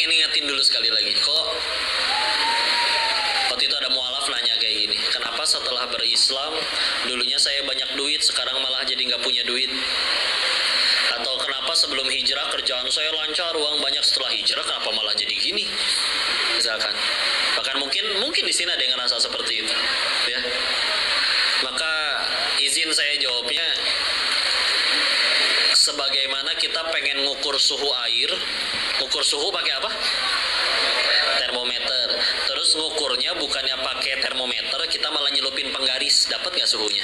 pengen ingetin dulu sekali lagi. Kok waktu itu ada mualaf nanya kayak gini, kenapa setelah berislam dulunya saya banyak duit, sekarang malah jadi nggak punya duit? Atau kenapa sebelum hijrah kerjaan saya lancar, uang banyak, setelah hijrah kenapa malah jadi gini? Misalkan, bahkan mungkin di sini ada yang ngerasa seperti itu, ya. Maka izin saya jawabnya, sebagaimana kita pengen ngukur suhu air, ngukur suhu pakai apa? Termometer. Terus ngukurnya bukannya pakai termometer, kita malah nyelupin penggaris, dapat nggak suhunya?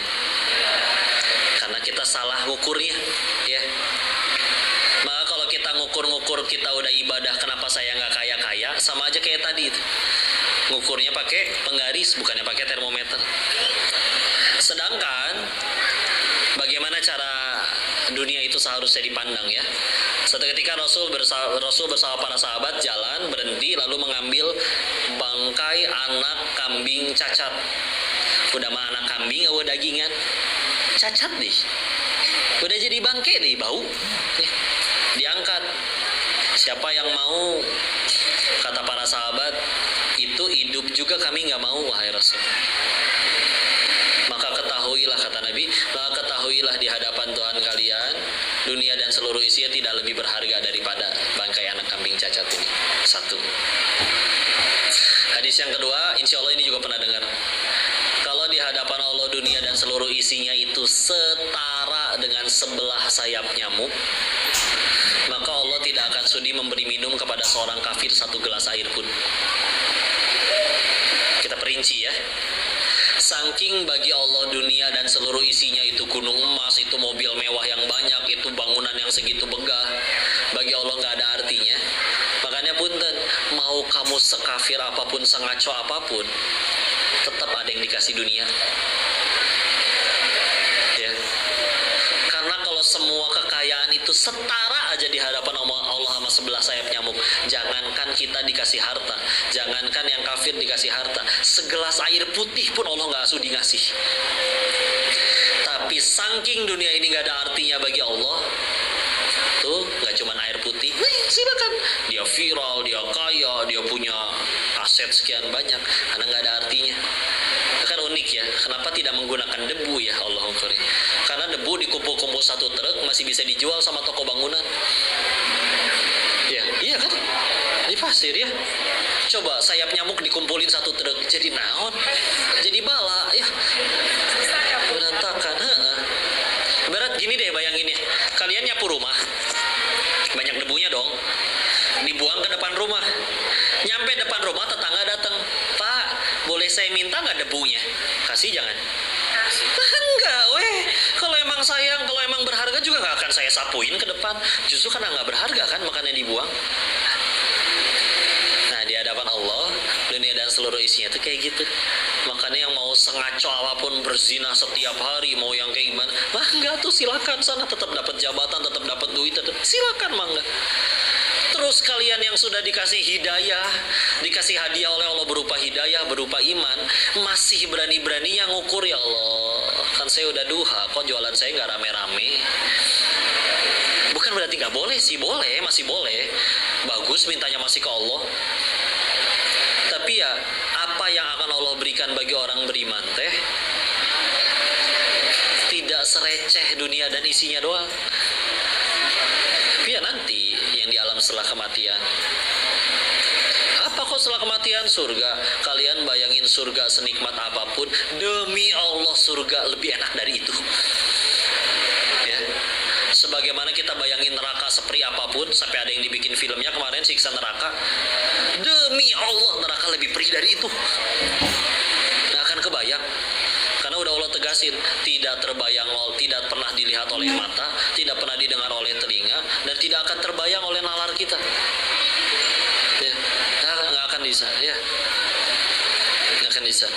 Karena kita salah ngukurnya, ya. Maka kalau kita ngukur kita udah ibadah, kenapa saya nggak kaya-kaya? Sama aja kayak tadi itu. Ngukurnya pakai penggaris, bukannya pakai termometer. Sedangkan bagaimana cara dunia itu seharusnya dipandang, ya. Suatu ketika Rasul bersama para sahabat jalan, berhenti, lalu mengambil bangkai anak kambing cacat. Udah mah anak kambing, udah dagingan, cacat deh. Udah jadi bangkai deh, bau. Diangkat. Siapa yang mau? Kata para sahabat, itu hidup juga kami nggak mau, wahai Rasul. Maka ketahuilah, kata Nabi, maka ketahuilah di hadapan Tuhan kalian, dunia dan seluruh isinya tidak lebih berharga daripada bangkai anak kambing cacat ini. Satu. Hadis yang kedua, insya Allah ini juga pernah dengar. Kalau di hadapan Allah dunia dan seluruh isinya itu setara dengan sebelah sayap nyamuk, maka Allah tidak akan sudi memberi minum kepada seorang kafir satu gelas air pun. Kita perinci, ya. Saking bagi Allah dunia dan seluruh isinya itu gunung emas, itu mobil mewah yang banyak, itu bangunan yang segitu megah, bagi Allah nggak ada artinya. Makanya punten, mau kamu sekafir apapun, sengaco apapun, tetap ada yang dikasih dunia, ya. Karena kalau semua kekayaan itu setara aja di hadapan Allah sama sebelah sayap nyamuk, jangankan kita dikasih harta, jangankan yang kafir dikasih harta, segelas air putih pun Allah nggak sudi ngasih. Tapi saking dunia ini nggak ada artinya bagi Allah, tuh nggak cuma air putih, silakan dia viral, dia kaya, dia punya aset sekian banyak, karena nggak ada artinya. Kan unik, ya, kenapa tidak menggunakan debu, ya Allah Akbar. Karena debu dikumpul-kumpul satu truk masih bisa dijual sama toko bangunan, ya, iya kan, di pasir, ya. Coba sayap nyamuk dikumpulin satu truk, jadi naon, jadi bala, ya, berantakan. Berat gini deh, bayangin, ya, kalian nyapu rumah, banyak debunya dong, dibuang ke depan rumah, nyampe depan rumah tetangga datang, Pak, boleh saya minta nggak debunya? Kasih jangan? Enggak, weh. Kalau emang sayang, kalau emang berharga juga nggak akan saya sapuin ke depan. Justru karena nggak berharga kan, makanya dibuang. Nah, di hadapan Allah, dunia dan seluruh isinya itu kayak gitu. Makanya yang mau sengaco apapun, berzina setiap hari, mau yang kayak gimana, enggak tuh, silakan sana, tetap dapat jabatan, tetap dapat duit, tetap silakan, mangga. Terus kalian yang sudah dikasih hidayah, dikasih hadiah oleh Allah berupa hidayah, berupa iman, masih berani-beraninya ngukur, ya Allah, kan saya udah duha, kok jualan saya nggak rame-rame. Bukan berarti nggak boleh sih, boleh, masih boleh, bagus, mintanya masih ke Allah. Tapi ya, apa yang akan Allah berikan bagi orang beriman teh tidak sereceh dunia dan isinya doang. Tapi ya nanti yang di alam setelah kematian. Apa kok setelah kematian? Surga. Kalian bayangin surga senikmat apapun, demi Allah surga lebih enak dari itu, ya. Sebagaimana kita bayangin neraka seperti apapun, sampai ada yang dibikin filmnya kemarin, siksa neraka, demi Allah neraka lebih perih dari itu. Nggak akan kebayang. Karena udah Allah tegasin, tidak terbayang, tidak pernah dilihat oleh mata, tidak pernah didengar oleh telinga, dan tidak akan terbayang oleh nalar kita, ya. Nggak akan bisa, ya, nggak akan bisa.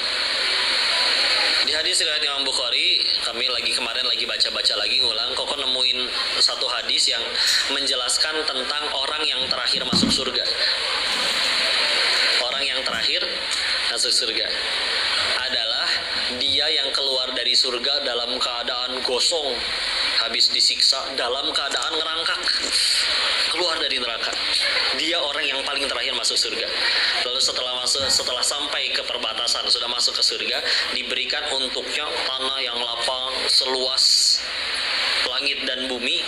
Di hadis riwayat Imam Bukhari, kami kemarin lagi baca-baca lagi ngulang, kok nemuin satu hadis yang menjelaskan tentang orang yang terakhir masuk surga. Orang yang terakhir masuk surga adalah dia yang keluar dari surga dalam keadaan gosong, habis disiksa dalam keadaan ngerangkak. keluar dari neraka. Dia orang yang paling terakhir masuk surga. Lalu setelah sampai ke perbatasan, sudah masuk ke surga, diberikan untuknya tanah yang lapang seluas langit dan bumi,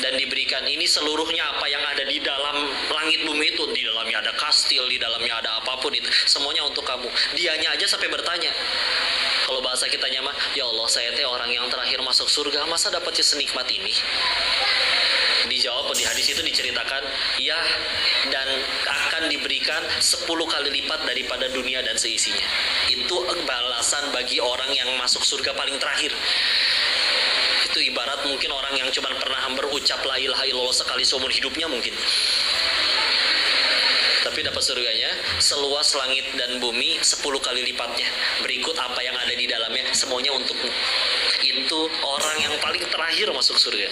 dan diberikan ini seluruhnya apa yang ada di dalam langit bumi itu. Di dalamnya ada kastil, di dalamnya ada apapun itu, semuanya untuk kamu. Dianya aja sampai bertanya, kalau bahasa kitanya mah, ya Allah, saya teh orang yang terakhir masuk surga, masa dapatnya senikmat ini? Dijawab di hadis itu diceritakan, ya, dan akan diberikan 10 kali lipat daripada dunia dan seisinya. Itu balasan bagi orang yang masuk surga paling terakhir. Itu ibarat mungkin orang yang cuma pernah berucap la ilaha illallah sekali seumur hidupnya mungkin, tapi dapat surganya seluas langit dan bumi 10 kali lipatnya. Berikut apa yang ada di dalamnya, semuanya untukmu. Itu orang yang paling terakhir masuk surga.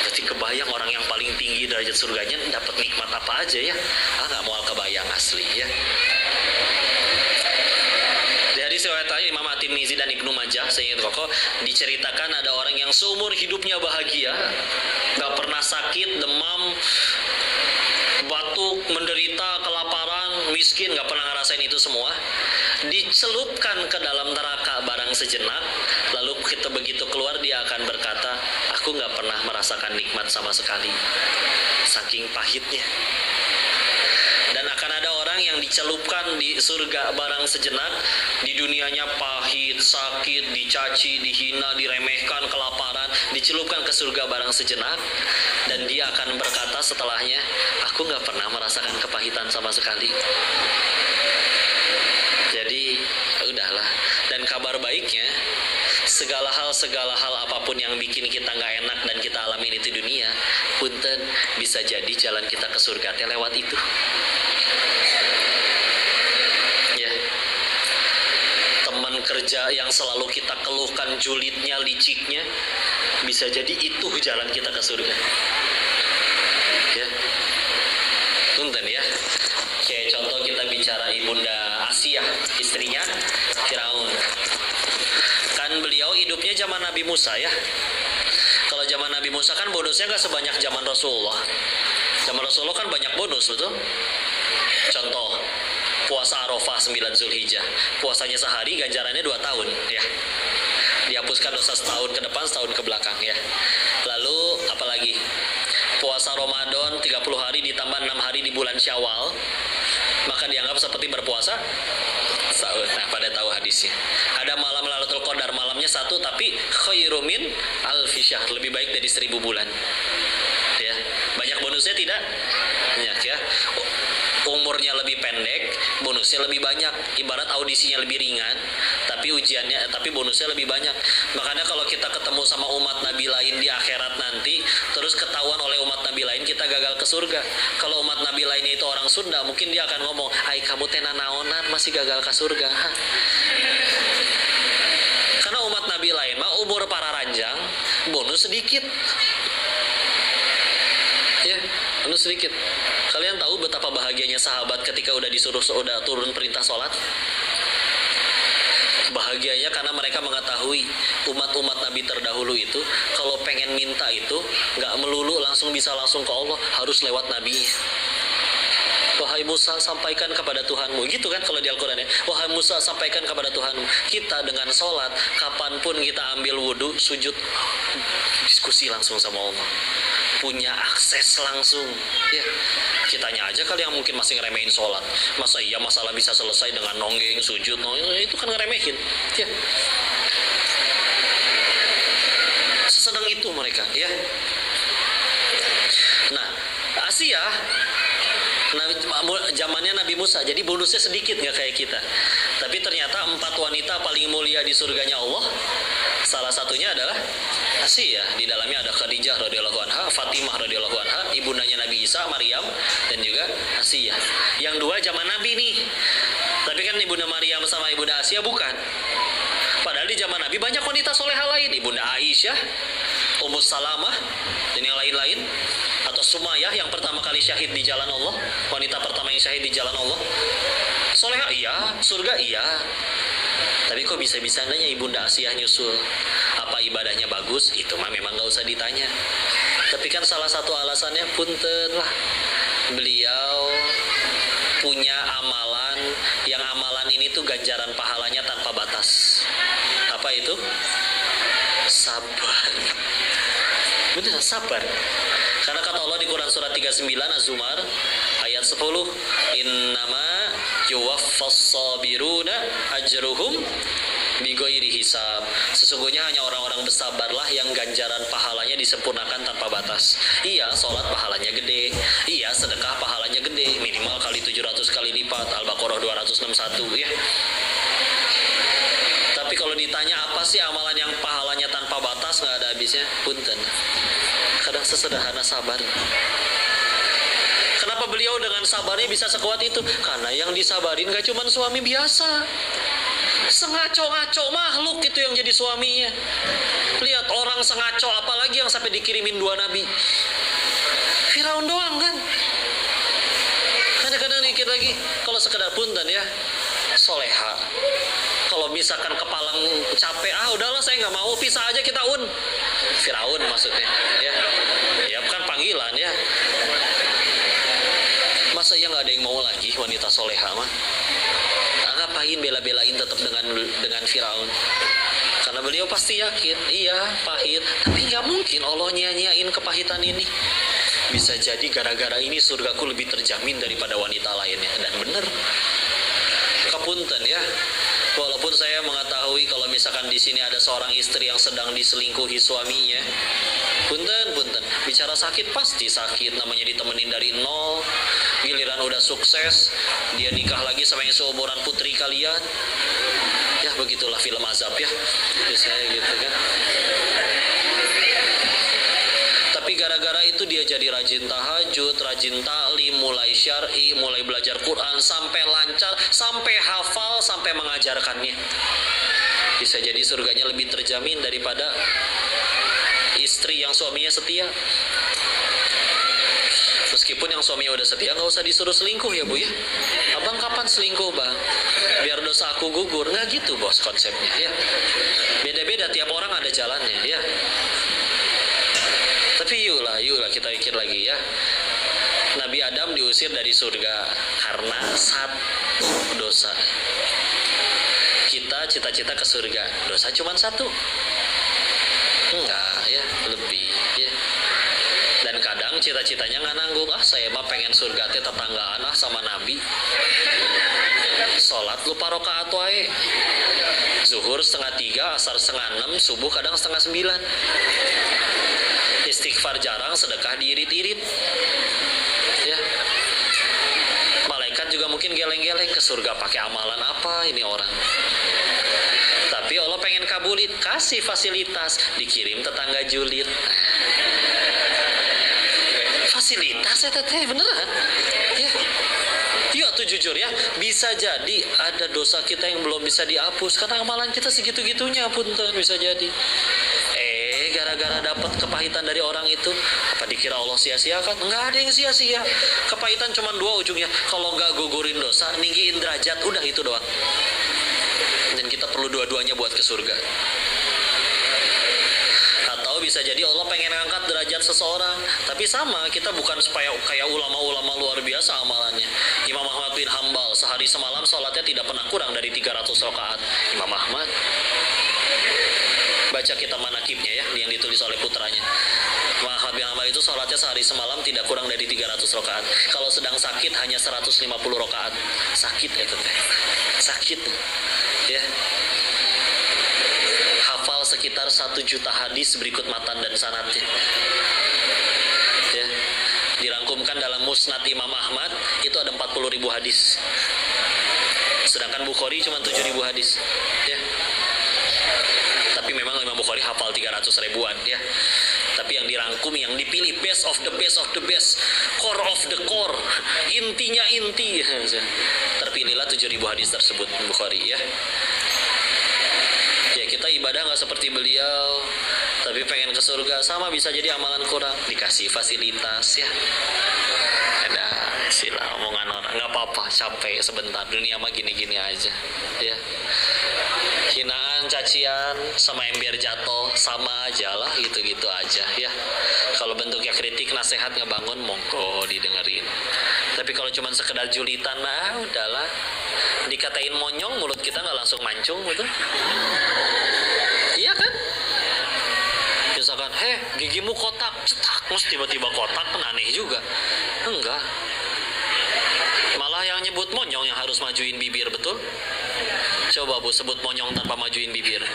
Berarti kebayang orang yang paling tinggi derajat surganya dapat nikmat apa aja ya. Nggak mau kebayang asli ya. Di hadis riwayat Imam At-Tirmizi dan Ibnu Majah, saya ingat kokoh, diceritakan ada orang yang seumur hidupnya bahagia, nggak pernah sakit, demam, batuk, menderita, kelaparan, miskin, nggak pernah ngerasain itu semua. Dicelupkan ke dalam neraka barang sejenak, lalu kita begitu keluar dia akan berkata, aku nggak pernah merasakan nikmat sama sekali, saking pahitnya. Dan akan ada orang yang dicelupkan di surga barang sejenak, di dunianya pahit, sakit, dicaci, dihina, diremehkan, kelaparan, dicelupkan ke surga barang sejenak, dan dia akan berkata setelahnya, aku nggak pernah merasakan kepahitan sama sekali. Jadi udahlah. Dan kabar baiknya, segala hal apapun yang bikin kita nggak enak dan kita alamin itu dunia, punten, bisa jadi jalan kita ke surga teh lewat itu. Ya, teman kerja yang selalu kita keluhkan julidnya, liciknya, bisa jadi itu jalan kita ke surga. Ya, punten ya. Kayak contoh kita bicara Ibunda Asiyah, istrinya Firaun. Kan beliau hidupnya zaman Nabi Musa ya. Kalau zaman Nabi Musa kan bonusnya gak sebanyak zaman Rasulullah. Zaman Rasulullah kan banyak bonus, betul? Contoh, puasa Arafah 9 Zulhijjah. Puasanya sehari, ganjarannya 2 tahun ya. Dihapuskan dosa setahun ke depan, setahun ke belakang ya. Lalu apalagi? Puasa Ramadan 30 hari ditambah 6 hari di bulan Syawal, maka dianggap seperti berpuasa setahun. Nah, pada tahu hadisnya. Ada malam Lailatul Qadar, malamnya 1 tapi khairum min alfi syahr, lebih baik dari 1000 bulan. Ya, banyak bonusnya tidak? Banyak ya. Umurnya lebih pendek, bonusnya lebih banyak. Ibarat audisinya lebih ringan, tapi bonusnya lebih banyak. Makanya kalau kita ketemu sama umat Nabi lain di akhirat nanti, terus ketahuan oleh umat Nabi lain kita gagal ke surga. Kalau umat Nabi lainnya itu orang Sunda, mungkin dia akan ngomong, "Ai kamu teh naonan masih gagal ke surga." Karena umat Nabi lain mah umur para ranjang, bonus sedikit. Ya, bonus sedikit. Kalian tahu betapa bahagianya sahabat ketika udah turun perintah sholat? Bahagianya karena mereka mengetahui umat-umat Nabi terdahulu itu kalau pengen minta itu nggak melulu bisa langsung ke Allah, harus lewat Nabi. Wahai Musa, sampaikan kepada Tuhanmu. Gitu kan kalau di Al-Quran ya. Wahai Musa, sampaikan kepada Tuhanmu. Kita dengan sholat, kapanpun kita ambil wudhu, sujud, diskusi langsung sama Allah. Punya akses langsung. Ya, kitanya aja kali yang mungkin masih ngeremehin sholat. Masa iya masalah bisa selesai dengan nonggeng, sujud, itu kan ngeremehin. Ya. Sesedang itu mereka. Ya. Nah, Asia zamannya Nabi Musa, jadi bonusnya sedikit nggak kayak kita. Tapi ternyata 4 wanita paling mulia di surganya Allah, salah satunya adalah Asia. Di dalamnya ada Khadijah radhiyallahu anha, Fatimah radhiyallahu anha, ibundanya Nabi Isa, Maryam, dan juga Asia. Yang 2 zaman Nabi nih. Tapi kan ibunda Maryam sama ibunda Asia bukan. Padahal di zaman Nabi banyak wanita solehah lain, ibunda Aisyah, Ummu Salamah, dan yang lain-lain. Atau Sumayyah yang pertama kali syahid di jalan Allah, wanita pertama yang syahid di jalan Allah. Solehah iya, surga iya. Tapi kok bisa-bisanya ibunda Asiyah nyusul? Apa ibadahnya bagus? Itu mah memang gak usah ditanya. Tapi kan salah satu alasannya punten lah, beliau punya amalan yang amalan ini tuh ganjaran pahalanya tanpa batas. Apa itu? Sabar. Benar, sabar. Karena kata Allah di Quran surat 39 Az-Zumar ayat 10, innama yuwaffas sabiruna ajruhum bighairi hisab. Sesungguhnya hanya orang-orang bersabarlah yang ganjaran pahalanya disempurnakan tanpa batas. Iya, sholat pahalanya gede. Iya, sedekah pahalanya gede, minimal kali 700 kali lipat. Al-Baqarah 261 ya. Tapi kalau ditanya apa sih amalan yang pahalanya tanpa batas, nggak ada habisnya, punten. Kadang sesederhana sabar. Kenapa beliau dengan sabarnya bisa sekuat itu? Karena yang disabarin gak cuma suami biasa, sengaco-ngaco makhluk itu yang jadi suaminya. Lihat orang sengaco, apalagi yang sampai dikirimin 2 nabi. Firaun doang kan. Kadang-kadang dikit lagi, kalau sekedar punten ya, soleha. Kalau misalkan kepalang capek, udahlah saya nggak mau, pisah aja kita Firaun maksudnya ya. Ya kan panggilan ya. Masa ya nggak ada yang mau lagi wanita soleha mah? Ngapain bela-belain tetap dengan Firaun? Karena beliau pasti yakin, iya pahit, tapi nggak mungkin Allah nyanyain kepahitan ini. Bisa jadi gara-gara ini surgaku lebih terjamin daripada wanita lainnya. Dan bener, kepunten ya. Walaupun saya mengetahui kalau misalkan di sini ada seorang istri yang sedang diselingkuhi suaminya, punten, bicara sakit pasti sakit, namanya ditemenin dari nol, giliran udah sukses, dia nikah lagi sama yang seumuran putri kalian. Ya begitulah film azab ya, biasanya gitu kan. Tapi gara-gara itu dia jadi rajin tahajud, rajin taklim, mulai syar'i, mulai belajar Quran, sampai lancar, sampai hafal, sampai mengajarkannya. Bisa jadi surganya lebih terjamin daripada istri yang suaminya setia. Meskipun yang suaminya udah setia, nggak usah disuruh selingkuh ya bu ya. Abang kapan selingkuh bang? Biar dosa aku gugur. Nggak gitu bos konsepnya ya. Beda-beda, tiap orang ada jalannya ya. Tapi yuklah kita pikir lagi ya. Nabi Adam diusir dari surga karena satu dosa. Kita cita-cita ke surga, dosa cuma satu? Enggak ya, lebih ya. Dan kadang cita-citanya nggak nanggung. Saya mah pengen surga teh tetanggaan sama Nabi. Sholat lupa rokaat wae. Zuhur 2:30, asar 5:30, subuh kadang 8:30. Istighfar jarang, sedekah diirit-irit ya. Malaikat juga mungkin geleng-geleng, ke surga pakai amalan apa ini orang. Tapi Allah pengen kabulin, kasih fasilitas, dikirim tetangga julid. Fasilitas ya teteh, beneran ya. Ya tuh jujur ya, bisa jadi ada dosa kita yang belum bisa dihapus karena amalan kita segitu-gitunya, punten, bisa jadi. Gara-gara dapat kepahitan dari orang itu, apa dikira Allah sia-siakan? Nggak ada yang sia-sia. Kepahitan cuma 2 ujungnya. Kalau nggak gugurin dosa, ninggiin derajat, udah itu doang. Dan kita perlu dua-duanya buat ke surga. Atau bisa jadi Allah pengen ngangkat derajat seseorang, tapi sama, kita bukan supaya kayak ulama-ulama luar biasa amalannya. Imam Ahmad bin Hambal sehari semalam sholatnya tidak pernah kurang dari 300 rakaat. Imam Ahmad, baca kitab manakibnya ya, yang ditulis oleh putranya. Ahmad bin Hambal itu sholatnya sehari semalam tidak kurang dari 300 rakaat. Kalau sedang sakit hanya 150 rakaat. Sakit ya teteh, sakit ya. Hafal sekitar 1 juta hadis berikut matan dan sanadnya ya. Dirangkumkan dalam Musnad Imam Ahmad itu ada 40.000 hadis, sedangkan Bukhari cuma 7.000 hadis ya. Tapi memang Imam Bukhari hafal 300 ribuan ya. Tapi yang dirangkum, yang dipilih best of the best of the best, core of the core, intinya inti, terpilihlah 7.000 hadis tersebut Bukhari ya. Ya kita ibadah nggak seperti beliau, tapi pengen ke surga, sama bisa jadi amalan kurang, dikasih fasilitas ya. Ada sila omongan orang, nggak apa-apa, capek sebentar, dunia mah gini-gini aja ya. Hinaan, cacian, sama ember jatuh sama aja lah, gitu-gitu aja ya. Kalau Kalau bentuknya kritik, nasihat, ngebangun, monggo didengerin. Tapi kalau cuma sekedar julitan, udahlah. Dikatain monyong, mulut kita nggak langsung mancung, betul? Iya kan? Misalkan, gigimu kotak, cetak, terus tiba-tiba kotak, kan aneh juga. Enggak. Malah yang nyebut monyong yang harus majuin bibir, betul? Coba Bu sebut monyong tanpa majuin bibir.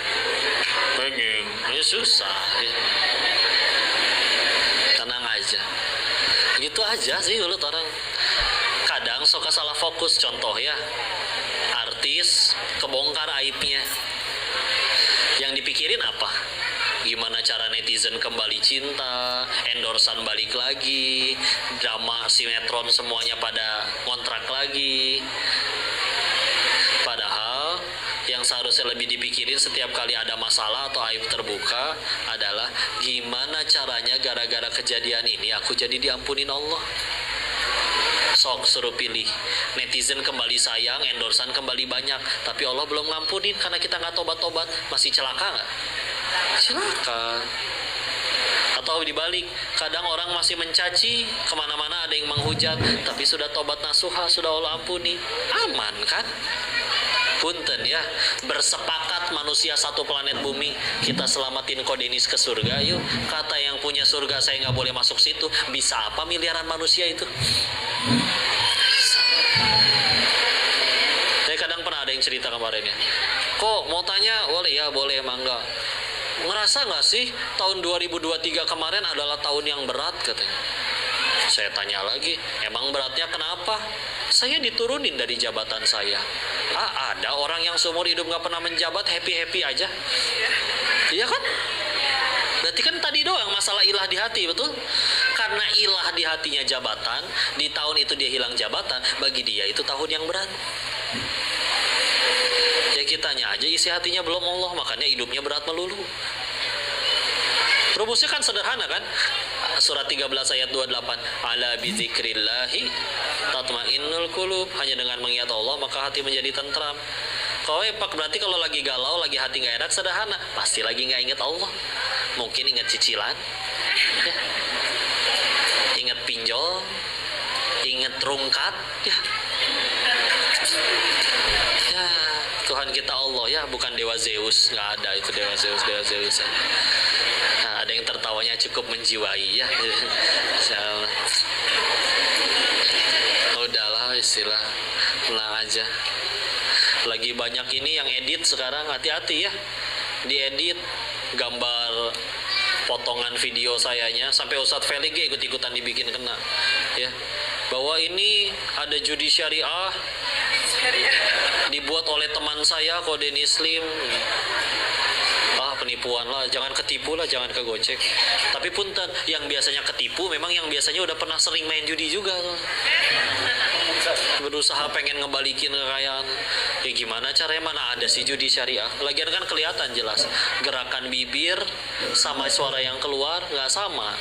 Pengen, ini susah. Ya. Tenang aja. Gitu aja sih dulu orang. Kadang suka salah fokus, contoh ya. Artis kebongkar aibnya. Yang dipikirin apa? Gimana cara netizen kembali cinta, endorsan balik lagi, drama sinetron semuanya pada kontrak lagi. Padahal yang seharusnya lebih dipikirin setiap kali ada masalah atau aib terbuka adalah gimana caranya gara-gara kejadian ini aku jadi diampunin Allah. Sok suruh pilih, netizen kembali sayang, endorsan kembali banyak, tapi Allah belum ngampunin karena kita nggak tobat-tobat. Masih celaka nggak? Celaka. Atau dibalik, kadang orang masih mencaci, kemana-mana ada yang menghujat, tapi sudah tobat nasuha, sudah Allah ampuni, aman kan? Punten ya, bersepakat manusia satu planet bumi, kita selamatin Kodenis ke surga, yuk. Kata yang punya surga, saya nggak boleh masuk situ, bisa apa miliaran manusia itu? Saya kadang pernah ada yang cerita kemarin ya, kok mau tanya, boleh ya, boleh, mangga. Ngerasa nggak sih tahun 2023 kemarin adalah tahun yang berat katanya. Saya tanya lagi, emang beratnya kenapa? Saya diturunin dari jabatan saya. Ada orang yang seumur hidup nggak pernah menjabat happy-happy aja. Iya kan? Berarti kan tadi doang masalah ilah di hati, betul? Karena ilah di hatinya jabatan, di tahun itu dia hilang jabatan, bagi dia itu tahun yang berat. Ya kitanya aja isi hatinya belum Allah, makanya hidupnya berat melulu. Rumusnya kan sederhana kan? Surat 13 ayat 28, ala bizikrillahi tatmainnul qulub, hanya dengan mengingat Allah maka hati menjadi tentram. Kalau berarti kalau lagi galau, lagi hati nggak enak, sederhana, pasti lagi nggak ingat Allah. Mungkin ingat cicilan, ya. Ingat pinjol, ingat rungkat, ya. Ya, Tuhan kita Allah ya, bukan Dewa Zeus, nggak ada itu Dewa Zeus. Nah, ada yang tertawanya cukup menjiwai ya. Udahlah istilah, tenang aja. Lagi banyak ini yang edit sekarang, hati-hati ya. Diedit gambar potongan video sayanya, sampai Ustadz Felix ikut-ikutan dibikin kena ya. Bahwa ini ada judi syariah dibuat oleh teman saya Kodenis Slim. Penipuan lah, jangan ketipu lah, jangan kegocek. Tapi punten, yang biasanya ketipu memang yang biasanya udah pernah sering main judi juga tuh. Berusaha pengen ngebalikin kekayaan. Ya gimana caranya, mana ada sih judi syariah? Lagian kan kelihatan jelas, gerakan bibir sama suara yang keluar nggak sama.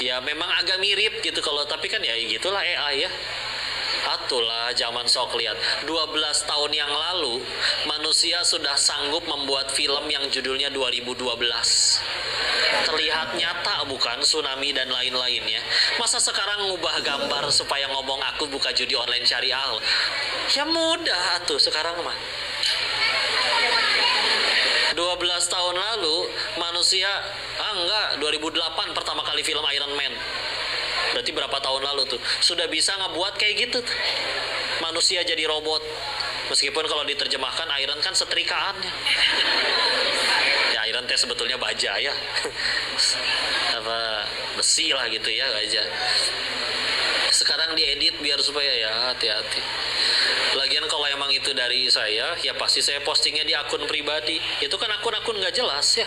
Ya memang agak mirip gitu kalau, tapi kan ya gitulah AI ya. Atulah zaman sok lihat 12 tahun yang lalu manusia sudah sanggup membuat film yang judulnya 2012. Terlihat nyata bukan, tsunami dan lain-lainnya. Masa sekarang ngubah gambar supaya ngomong aku buka judi online syariah? Ya mudah tuh sekarang mah. 12 tahun lalu manusia, 2008 pertama kali film Iron Man. Berarti berapa tahun lalu tuh sudah bisa ngebuat kayak gitu tuh. Manusia jadi robot. Meskipun kalau diterjemahkan iron kan setrikaannya. Ya iron teh sebetulnya baja ya. Apa besi lah gitu ya, baja. Sekarang diedit biar supaya ya hati-hati. Lagian kalau emang itu dari saya, ya pasti saya postingnya di akun pribadi. Itu kan akun-akun nggak jelas ya.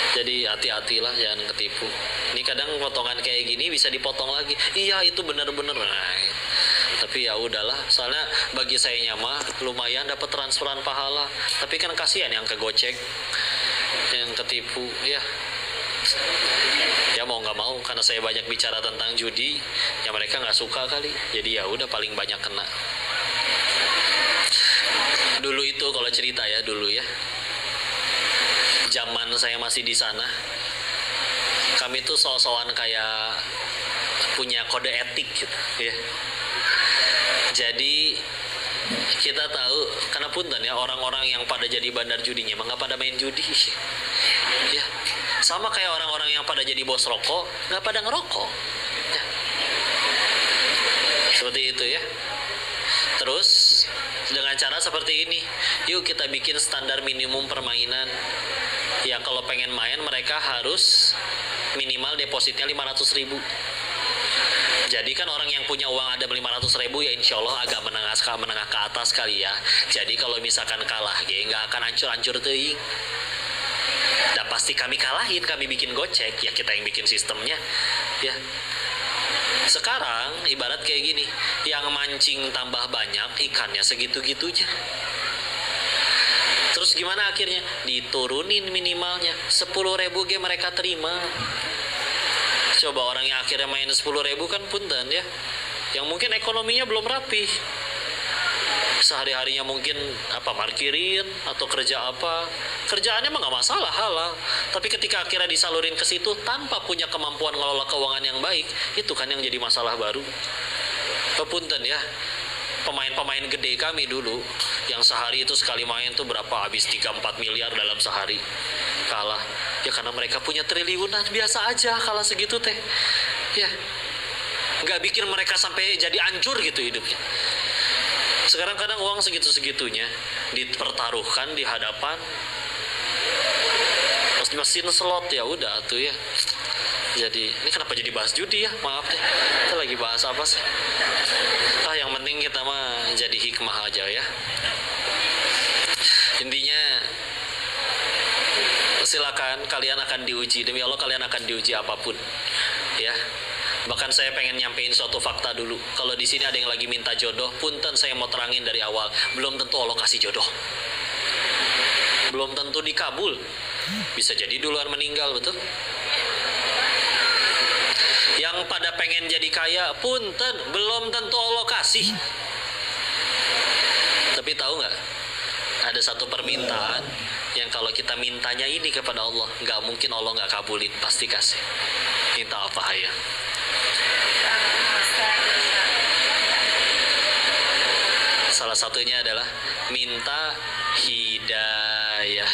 Jadi hati-hatilah, jangan ketipu. Ini kadang potongan kayak gini bisa dipotong lagi. Iya itu bener-bener. Nah, tapi ya udahlah. Soalnya bagi saya nyama lumayan dapat transferan pahala. Tapi kan kasihan yang kegocek, yang ketipu. Ya mau nggak mau, karena saya banyak bicara tentang judi, ya mereka nggak suka kali. Jadi ya udah paling banyak kena. Dulu itu kalau cerita ya dulu ya. Zaman saya masih di sana, kami tuh so-soan kayak punya kode etik gitu ya. Jadi kita tahu, karena punten ya, orang-orang yang pada jadi bandar judinya emang nggak pada main judi ya, sama kayak orang-orang yang pada jadi bos rokok nggak pada ngerokok ya. Seperti itu ya. Terus dengan cara seperti ini, yuk kita bikin standar minimum permainan. Ya kalau pengen main mereka harus minimal depositnya 500.000. Jadi kan orang yang punya uang ada 500.000 ya insya Allah agak menengah ke atas kali ya. Jadi kalau misalkan kalah nggak akan hancur-hancur teuing. Dan pasti kami kalahin, kami bikin gocek, ya kita yang bikin sistemnya ya. Sekarang ibarat kayak gini, yang mancing tambah banyak, ikannya segitu-gitunya. Terus gimana akhirnya? Diturunin minimalnya 10.000 mereka terima. Coba orang yang akhirnya main 10.000 kan punten ya, yang mungkin ekonominya belum rapi, sehari-harinya mungkin parkirin atau kerja kerjaannya mah nggak masalah, halal, tapi ketika akhirnya disalurin ke situ tanpa punya kemampuan ngelola keuangan yang baik, itu kan yang jadi masalah baru. Punten ya, pemain-pemain gede kami dulu yang sehari itu sekali main tuh berapa, habis 3-4 miliar dalam sehari, kalah ya karena mereka punya triliunan. Biasa aja kalah segitu teh ya, nggak bikin mereka sampai jadi hancur gitu hidupnya. Sekarang kadang uang segitu-segitunya dipertaruhkan di hadapan mesin slot, ya udah tuh ya. Jadi ini kenapa jadi bahas judi ya, maaf deh, kita lagi bahas apa sih. Yang penting kita mah jadi hikmah aja ya. Intinya silakan, kalian akan diuji, demi Allah kalian akan diuji apapun ya. Bahkan saya pengen nyampein suatu fakta dulu. Kalau di sini ada yang lagi minta jodoh, punten saya mau terangin dari awal, belum tentu Allah kasih jodoh, belum tentu dikabul, bisa jadi duluan meninggal, betul. Yang pada pengen jadi kaya, punten, belum tentu Allah kasih. Tapi tahu nggak, ada satu permintaan yang kalau kita mintanya ini kepada Allah, nggak mungkin Allah nggak kabulin, pasti kasih. Minta apa ya? Salah satunya adalah minta hidayah.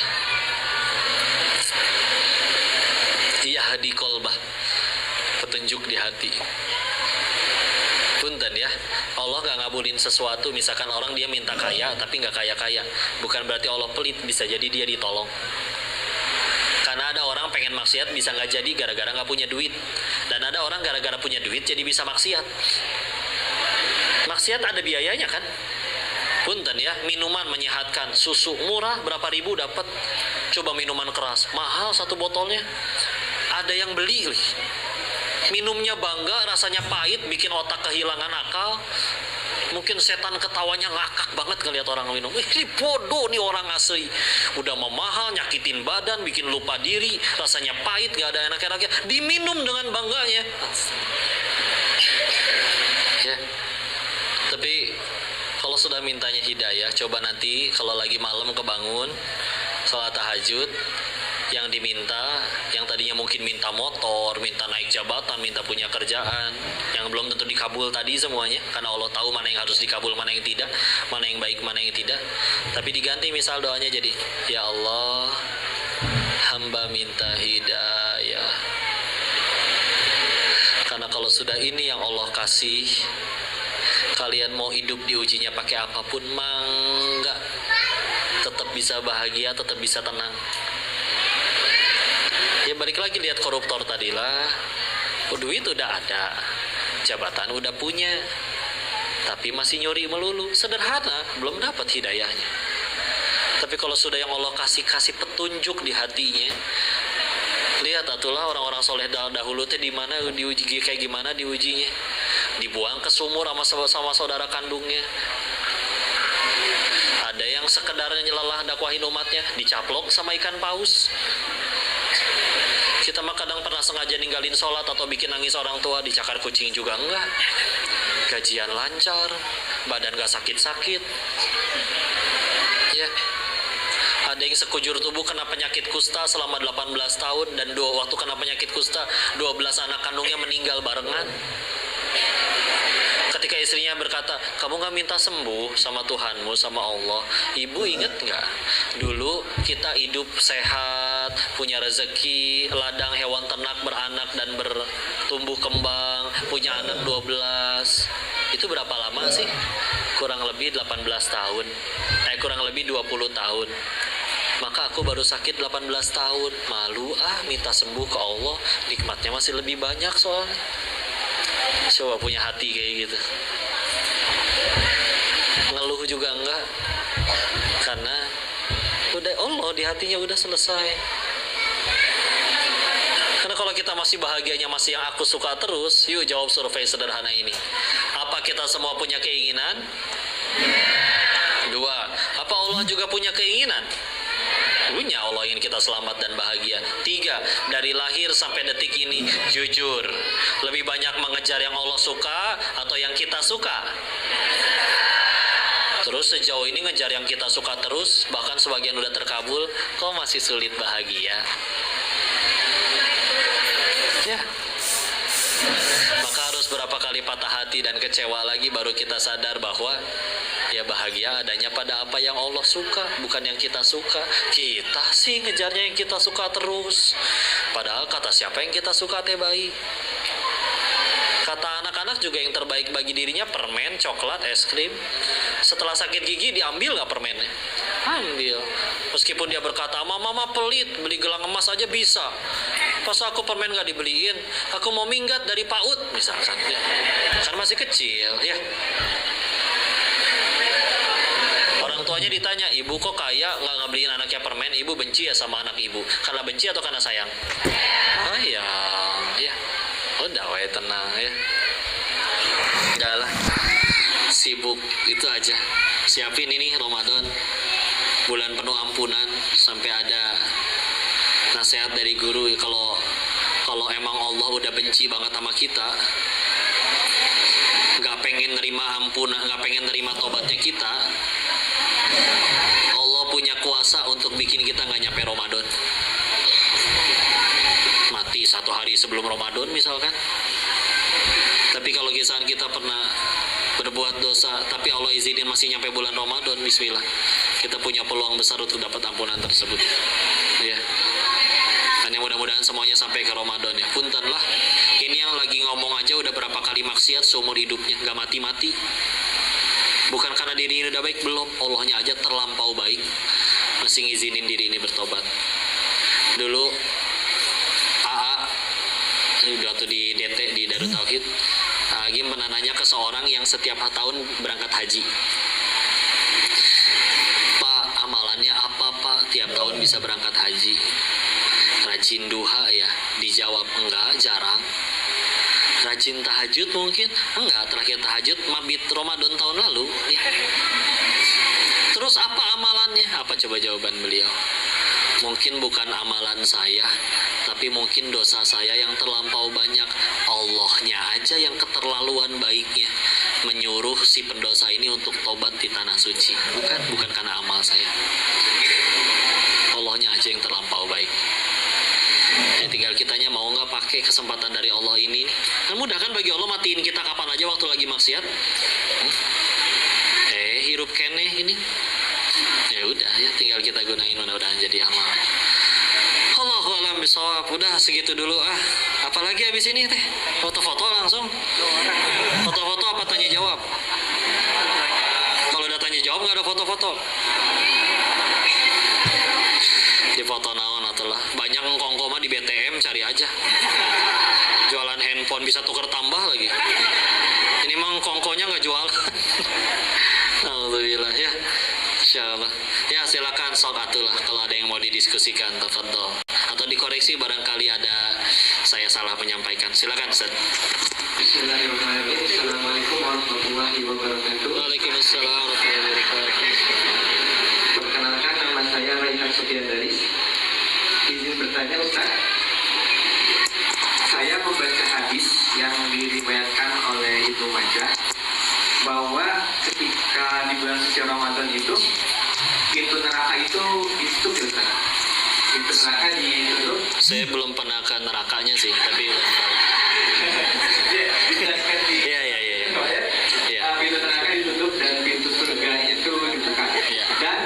Yahdi qalbah, petunjuk di hati. Punten ya, Allah gak ngabulin sesuatu. Misalkan orang dia minta kaya tapi gak kaya-kaya, bukan berarti Allah pelit, bisa jadi dia ditolong. Karena ada orang pengen maksiat bisa gak jadi gara-gara gak punya duit, dan ada orang gara-gara punya duit jadi bisa maksiat. Maksiat ada biayanya kan. Punten ya, minuman menyehatkan, susu murah berapa ribu dapat. Coba minuman keras mahal satu botolnya, ada yang beli. Minumnya bangga, rasanya pahit, bikin otak kehilangan akal. Mungkin setan ketawanya ngakak banget ngeliat orang minum. Ini bodoh nih orang asli. Udah mahal, nyakitin badan, bikin lupa diri, rasanya pahit, gak ada enak-enaknya, diminum dengan bangganya. Ya. Tapi kalau sudah mintanya hidayah, coba nanti kalau lagi malam kebangun sholat tahajud, yang diminta, yang tadinya mungkin minta motor, minta naik jabatan, minta punya kerjaan, yang belum tentu dikabul tadi semuanya, karena Allah tahu mana yang harus dikabul, mana yang tidak, mana yang baik, mana yang tidak. Tapi diganti misal doanya jadi, ya Allah, hamba minta hidayah. Karena kalau sudah ini yang Allah kasih, kalian mau hidup diujinya pakai apapun, mangga, tetap bisa bahagia, tetap bisa tenang. Ya balik lagi lihat koruptor tadilah, duit udah ada, jabatan udah punya, tapi masih nyuri melulu, sederhana, belum dapat hidayahnya. Tapi kalau sudah yang Allah kasih petunjuk di hatinya, lihat atulah orang-orang soleh dahulu teh di mana diuji, kayak gimana diujinya, dibuang ke sumur sama saudara kandungnya. Ada yang sekedarnya lelah dakwahin umatnya, dicaplok sama ikan paus. Kita mah kadang pernah sengaja ninggalin sholat atau bikin nangis orang tua, dicakar kucing juga enggak. Gajian lancar, badan gak sakit-sakit. Ya, Ada yang sekujur tubuh kena penyakit kusta selama 18 tahun, dan waktu kena penyakit kusta 12 anak kandungnya meninggal barengan. Ketika istrinya berkata, kamu gak minta sembuh sama Tuhanmu, sama Allah? Ibu inget gak? Dulu kita hidup sehat, punya rezeki, ladang hewan ternak beranak dan bertumbuh kembang, punya anak 12. Itu berapa lama sih? Kurang lebih 18 tahun. Kurang lebih 20 tahun. Maka aku baru sakit 18 tahun. Malu minta sembuh ke Allah. Nikmatnya masih lebih banyak soalnya. Coba punya hati kayak gitu. Ngeluh juga enggak. Karena udah Allah di hatinya udah selesai. Karena kalau kita masih bahagianya masih yang aku suka terus, yuk jawab survei sederhana ini. Apa kita semua punya keinginan? 2. Apa Allah juga punya keinginan? Punya. Allah ingin kita selamat dan bahagia. 3. Dari lahir sampai detik ini, jujur, lebih banyak mengejar yang Allah suka atau yang kita suka? Terus sejauh ini ngejar yang kita suka terus, bahkan sebagian udah terkabul, kok masih sulit bahagia? Ya. Maka harus berapa kali patah hati dan kecewa lagi baru kita sadar bahwa ya bahagia adanya pada apa yang Allah suka, bukan yang kita suka. Kita sih ngejarnya yang kita suka terus. Padahal kata siapa yang kita suka teh baik. Kata anak-anak juga yang terbaik bagi dirinya permen, coklat, es krim. Setelah sakit gigi diambil gak permennya? Ambil. Meskipun dia berkata, mama pelit, beli gelang emas aja bisa. Pas aku permen gak dibeliin, aku mau minggat dari PAUD misalkan. Kan masih kecil ya. Orang tuanya ditanya, ibu kok kaya nggak ngebeliin anaknya permen? Ibu benci ya sama anak ibu? Karena benci atau karena sayang? Ya. Udah wae tenang ya. Udah lah. Sibuk itu aja. Siapin ini Ramadan, bulan penuh ampunan, sampai ada nasihat dari guru, kalau emang Allah udah benci banget sama kita, nggak pengen nerima ampunan, nggak pengen nerima tobatnya kita, Allah punya kuasa untuk bikin kita nggak nyampe Ramadan. Mati 1 hari sebelum Ramadan misalkan. Tapi kalau kisahan kita pernah berbuat dosa, tapi Allah izinin masih nyampe bulan Ramadan, bismillah, kita punya peluang besar untuk dapat ampunan tersebut. Ya. Dan yang mudah-mudahan semuanya sampai ke Ramadan ya. Punten lah, ini yang lagi ngomong aja udah berapa kali maksiat seumur hidupnya, gak mati-mati. Bukan karena diri ini udah baik, belum. Allahnya aja terlampau baik, masih ngizinin diri ini bertobat. Dulu AA, waktu di DT, di Darut Tauhid, Agim pernah nanya ke seorang yang setiap tahun berangkat haji. Pak, amalannya apa Pak tiap tahun bisa berangkat haji? Rajin duha ya? Dijawab enggak, jarang. Rajin tahajud mungkin? Enggak, terakhir tahajud mabit Ramadan tahun lalu ya. Terus apa amalannya? Apa coba jawaban beliau? Mungkin bukan amalan saya, tapi mungkin dosa saya yang terlampau banyak. Allahnya aja yang keterlaluan baiknya menyuruh si pendosa ini untuk tobat di tanah suci. Bukan karena amal saya. Allahnya aja yang terlampau baik. Ya, tinggal kitanya mau nggak pakai kesempatan dari Allah ini. Kan mudah kan bagi Allah matiin kita kapan aja waktu lagi maksiat. Hirup keneh ini. Ya udah ya, tinggal kita gunain, mudah-mudahan jadi amal. Allahu a'lam bishawab. Udah segitu dulu apalagi habis ini teh? Foto-foto langsung. Foto-foto apa tanya jawab? Kalau udah tanya jawab nggak ada foto-foto. Di foto naon atulah. Banyak ngkongko mah di BTM, cari aja. Jualan handphone bisa tuker tambah lagi. Ini mah ngkongkonya nggak jual. Alhamdulillah ya. Insyaallah. Ya silakan sok atulah kalau ada yang mau didiskusikan, tafadhol. Atau dikoreksi barangkali ada saya salah menyampaikan. Silakan Ustaz. Bismillahirrahmanirrahim. Assalamualaikum warahmatullahi wabarakatuh. Waalaikumsalam warahmatullahi wabarakatuh. Perkenalkan, nama saya Raihan Supiandaris. Izin bertanya Ustaz. Saya membaca hadis yang diriwayatkan oleh Ibnu Majah bahwa ketika di bulan suci Ramadan itu pintu neraka itu ditutup ya Ustaz? Pintu neraka ditutup. Saya belum pernah ke nerakanya sih, tapi Dijelaskan di iya. Iya. Pintu neraka ditutup dan pintu surga itu dibuka. Iya. Dan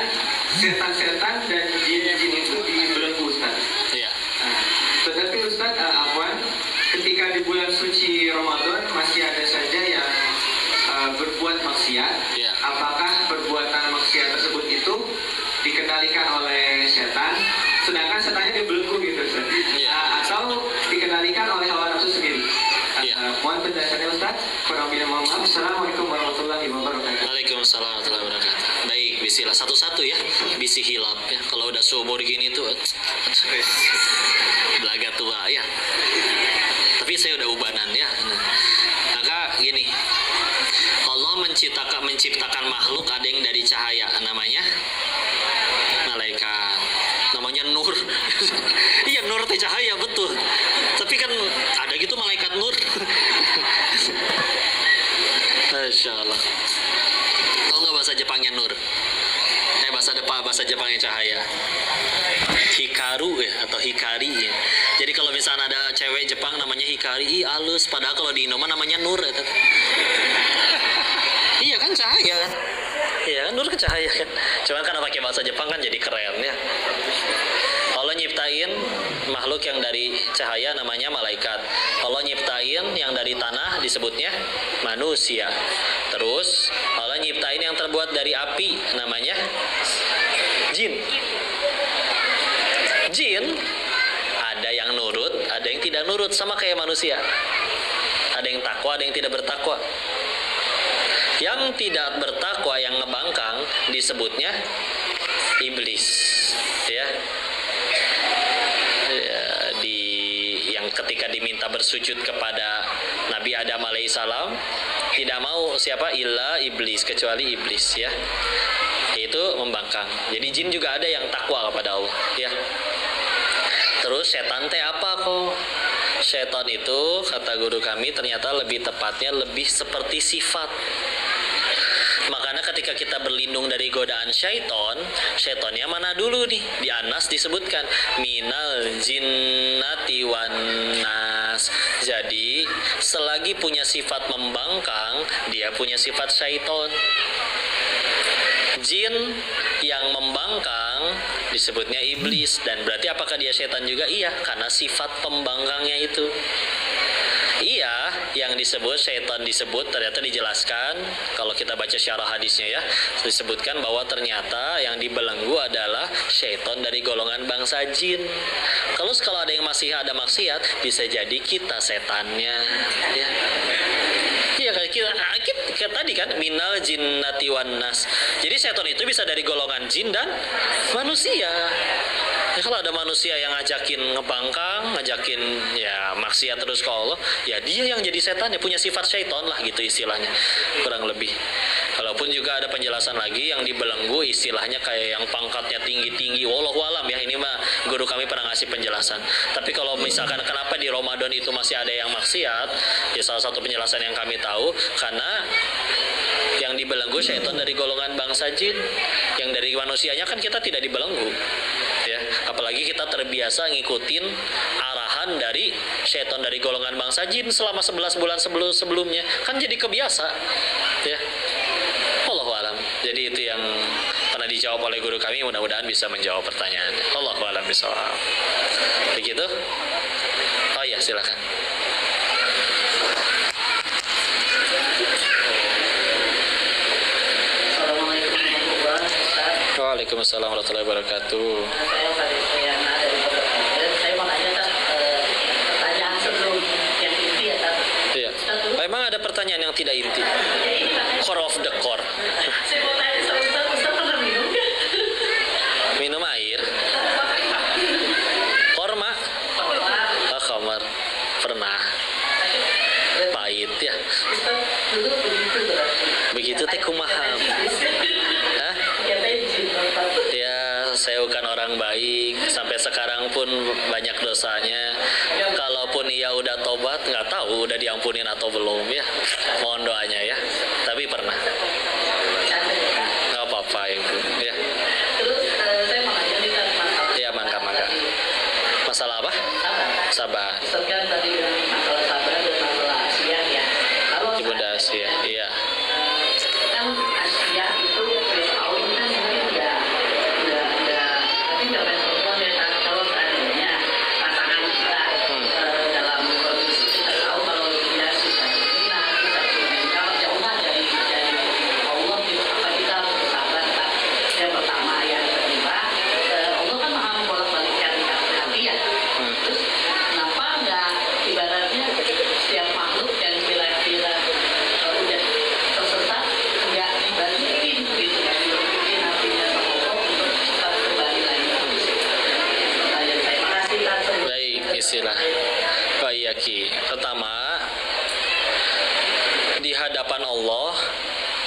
setan-setan dan jin-jin itu dibelenggu Ustaz. Iya. Nah, tetapi Ustaz, Afwan, ketika di bulan suci Ramadan masih ada saja yang berbuat maksiat. Iya. Apakah perbuatan maksiat tersebut itu dikendalikan oleh setan, sedangkan setannya dibelenggu gitu Ustaz? Iya. Atau dikendalikan oleh hawa nafsu sendiri? Iya. Mohon penjelasannya Ustaz. Kurang lebih mohon maaf. Assalamualaikum warahmatullahi wabarakatuh. Waalaikumsalam warahmatullahi wabarakatuh. Baik, bismillah satu-satu ya. Bisi hilap ya. Kalau udah seumur gini tuh belaga tua ya. Tapi saya udah ubanan ya. Maka gini, Allah menciptakan makhluk, ada yang dari cahaya, namanya malaikat, namanya nur. Iya, nur teh cahaya, betul. Tapi kan ada gitu malaikat nur. Masya Allah. Tahu nggak bahasa Jepangnya nur? Bahasa Jepangnya cahaya. Hikaru ya, atau hikari ya. Jadi kalau misalnya ada cewek Jepang namanya hikari, halus. Padahal kalau di Indonesia namanya nur ya. Iya kan, cahaya kan? Iya kan, nur ke cahaya kan. Cuman karena pakai bahasa Jepang kan jadi keren ya. Allah nyiptain makhluk yang dari cahaya namanya malaikat. Allah nyiptain yang dari tanah disebutnya manusia. Terus Allah nyiptain yang terbuat dari api namanya jin. Jin ada yang nurut, ada yang tidak nurut, sama kayak manusia. Ada yang takwa, ada yang tidak bertakwa. Yang tidak bertakwa, yang ngebangkang, disebutnya iblis. Ya, yang ketika diminta bersujud kepada Nabi Adam alaihissalam, tidak mau siapa? Illa iblis, kecuali iblis ya. Itu membangkang. Jadi jin juga ada yang takwa kepada Allah ya. Terus setan teh apa kok? Setan itu kata guru kami ternyata lebih tepatnya lebih seperti sifat. Makanya ketika kita berlindung dari godaan syaiton, syaitonnya mana dulu nih? Di Anas disebutkan minal jinnati wan nas. Jadi selagi punya sifat membangkang, dia punya sifat syaiton. Jin yang membangkang disebutnya iblis. Dan berarti apakah dia setan juga? Iya, karena sifat pembangkangnya itu. Iya, yang disebut setan disebut ternyata dijelaskan kalau kita baca syarah hadisnya ya, disebutkan bahwa ternyata yang dibelenggu adalah setan dari golongan bangsa jin. Kalau ada yang masih ada maksiat, bisa jadi kita setannya ya. Iya, kita tadi kan minal jinnati wan nas. Jadi setan itu bisa dari golongan jin dan manusia. Ya, kalau ada manusia yang ngajakin ngebangkang, ngajakin ya maksiat terus ke Allah, ya dia yang jadi setan, ya punya sifat syaiton lah gitu istilahnya, kurang lebih. Walaupun juga ada penjelasan lagi yang dibelenggu istilahnya kayak yang pangkatnya tinggi-tinggi, wallahu alam ya, ini mah guru kami pernah ngasih penjelasan. Tapi kalau misalkan kenapa di Ramadan itu masih ada yang maksiat, ya salah satu penjelasan yang kami tahu karena yang dibelenggu syaitan dari golongan bangsa jin. Yang dari manusianya kan kita tidak dibelenggu ya, apalagi kita terbiasa ngikutin arahan dari syaitan dari golongan bangsa jin selama 11 bulan sebelumnya, kan jadi kebiasa ya. Allahu alam. Jadi itu yang pernah dijawab oleh guru kami, mudah-mudahan bisa menjawab pertanyaan. Allahu alam bishawab. Begitu? Oh iya, silakan. Waalaikumsalam warahmatullahi wabarakatuh. Saya mau nanya pertanyaan sebelum yang inti ya Tad. Iya. Memang ada pertanyaan yang tidak inti. Core of the core. Saya mau tanya sama Ustaz pernah minum nggak? Minum air. Korma. Khamar. Pernah. Pahit ya. Ustaz dulu begitu berarti. Begitu teh kumaha. Hah? Ya, saya bukan orang baik. Sampai sekarang pun banyak dosanya. Kalaupun ia udah tobat, nggak tahu udah diampunin atau belum ya. Mohon doanya ya. Tapi pernah. Nggak apa-apa ibu ya.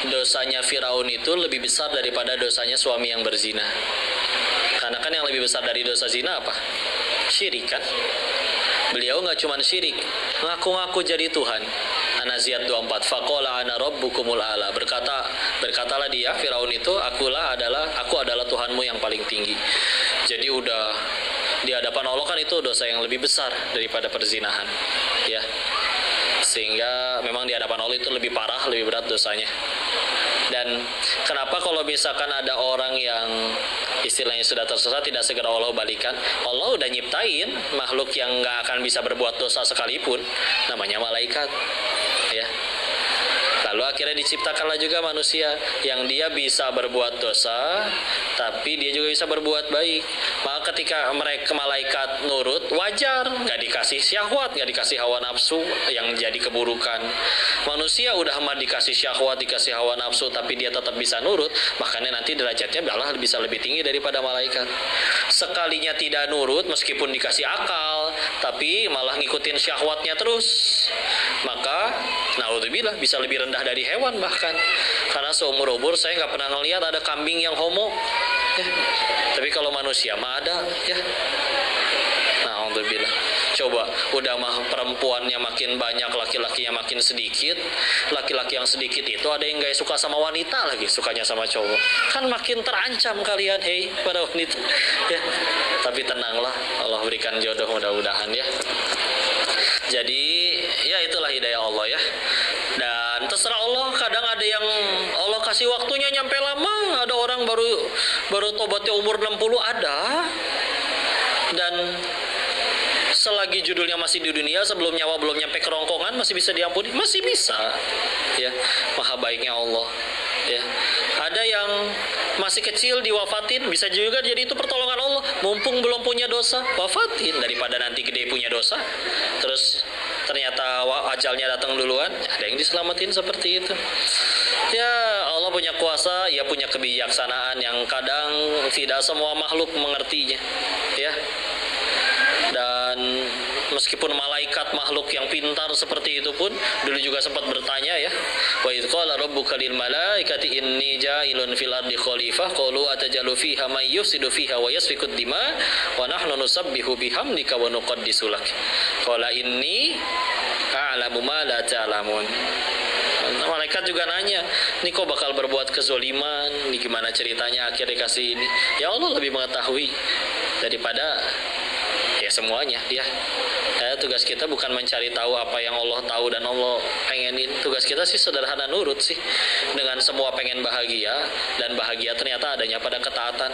dosanya Firaun itu lebih besar daripada dosanya suami yang berzina. Karena kan yang lebih besar dari dosa zina apa? Syirik kan? Beliau nggak cuma syirik, ngaku-ngaku jadi Tuhan. An-Naziat 24, faqala ana rabbukumul a'la. Berkatalah dia Firaun itu, aku adalah Tuhanmu yang paling tinggi. Jadi udah di hadapan Allah kan itu dosa yang lebih besar daripada perzinahan, ya. Sehingga memang di hadapan Allah itu lebih parah, lebih berat dosanya. Dan kenapa kalau misalkan ada orang yang istilahnya sudah tersesat tidak segera Allah balikan? Allah udah nyiptain makhluk yang nggak akan bisa berbuat dosa sekalipun, namanya malaikat, ya. Lalu akhirnya diciptakanlah juga manusia yang dia bisa berbuat dosa, tapi dia juga bisa berbuat baik. Maka ketika mereka malaikat nurut, wajar, nggak dikasih syahwat, nggak dikasih hawa nafsu yang jadi keburukan. Manusia udah mah dikasih syahwat, dikasih hawa nafsu, tapi dia tetap bisa nurut, makanya nanti derajatnya malah bisa lebih tinggi daripada malaikat. Sekalinya tidak nurut, meskipun dikasih akal, tapi malah ngikutin syahwatnya terus, maka naudzubillah bisa lebih rendah dari hewan bahkan. Karena seumur-umur saya nggak pernah ngelihat ada kambing yang homo, ya. Tapi kalau manusia mah ada, ya. Naudzubillah. Coba, udah mah perempuannya makin banyak, laki-lakinya makin sedikit. Laki-laki yang sedikit itu ada yang gak suka sama wanita lagi, sukanya sama cowok. Kan makin terancam kalian, hei para wanita, ya. Tapi tenanglah, Allah berikan jodoh mudah-mudahan, ya. Jadi ya itulah hidayah Allah, ya. Dan terserah Allah, kadang ada yang Allah kasih waktunya nyampe lama, ada orang baru tobatnya umur 60 ada. Dan selagi judulnya masih di dunia, sebelum nyawa belum nyampe kerongkongan, masih bisa diampuni, masih bisa, ya. Maha baiknya Allah, ya. Ada yang masih kecil diwafatin, bisa juga jadi itu pertolongan Allah. Mumpung belum punya dosa, wafatin daripada nanti gede punya dosa, terus ternyata ajalnya datang duluan. Ada yang diselamatin seperti itu. Ya, Allah punya kuasa, ya punya kebijaksanaan yang kadang tidak semua makhluk mengertinya, ya. Dan meskipun malaikat makhluk yang pintar seperti itu pun dulu juga sempat bertanya, ya. Wa idz qala rabbuka lil malaikati inni ja'ilun fil ardi khalifah qalu atajalu fiha may yufsidu fiha wa yasfikud dima wa nahnu nusabbihu bihamdika wa nuqaddisu lak. Qala inni a'lamu ma la ta'lamun. Malaikat juga nanya, ini kok bakal berbuat kezoliman, ini gimana ceritanya akhirnya kasih ini. Ya Allah lebih mengetahui daripada ya semuanya, ya. Tugas kita bukan mencari tahu apa yang Allah tahu dan Allah pengenin. Tugas kita sih sederhana, nurut sih. Dengan semua pengen bahagia, dan bahagia ternyata adanya pada ketaatan.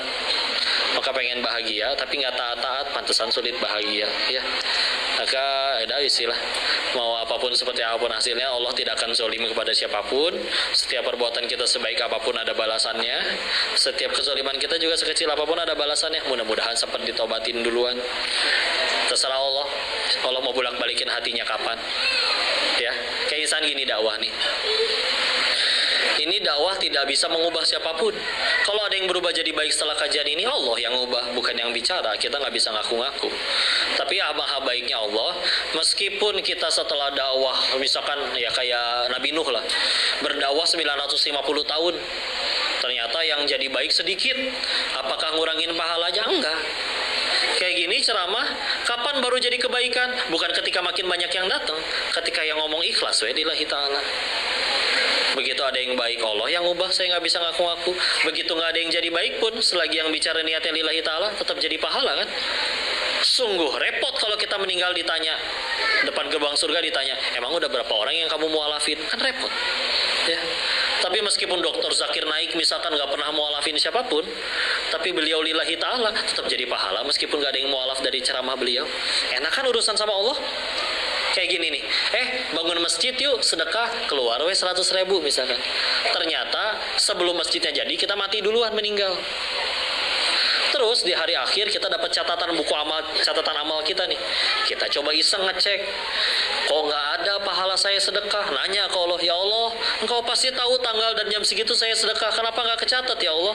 Maka pengen bahagia tapi nggak taat-taat, pantesan sulit bahagia, ya. Maka ada istilah, mau apapun seperti apapun hasilnya, Allah tidak akan zolim kepada siapapun. Setiap perbuatan kita sebaik apapun ada balasannya. Setiap kezoliman kita juga sekecil apapun ada balasannya. Mudah-mudahan sempat ditobatin duluan. Terserah Allah. Allah mau bolak-balikin hatinya kapan, ya. Kayak insan gini dakwah nih. Ini dakwah tidak bisa mengubah siapapun. Kalau ada yang berubah jadi baik setelah kajian ini, Allah yang ngubah, bukan yang bicara. Kita nggak bisa ngaku-ngaku. Tapi maha baiknya Allah, meskipun kita setelah dakwah, misalkan ya kayak Nabi Nuh lah, berdakwah 950 tahun, ternyata yang jadi baik sedikit. Apakah ngurangin pahalanya? Enggak. Kayak gini ceramah, kapan baru jadi kebaikan? Bukan ketika makin banyak yang datang, ketika yang ngomong ikhlas, lillahi ta'ala. Begitu ada yang baik, Allah yang ubah, saya nggak bisa ngaku-ngaku. Begitu nggak ada yang jadi baik pun, selagi yang bicara niatnya lillahi ta'ala, tetap jadi pahala kan. Sungguh repot kalau kita meninggal ditanya, depan gerbang surga ditanya, emang udah berapa orang yang kamu mualafin? Kan repot, ya. Tapi meskipun Dr. Zakir Naik misalkan nggak pernah mualafin siapapun, tapi beliau lillahi ta'ala tetap jadi pahala meskipun nggak ada yang mualaf dari ceramah beliau. Enak kan urusan sama Allah? Kayak gini nih, bangun masjid yuk, sedekah, keluar 100.000 misalkan. Ternyata sebelum masjidnya jadi, kita mati duluan, meninggal. Terus di hari akhir kita dapat catatan amal kita nih. Kita coba iseng ngecek, kok nggak ada pahala saya sedekah? Nanya ke Allah, ya Allah, engkau pasti tahu tanggal dan jam segitu saya sedekah, kenapa nggak kecatat ya Allah?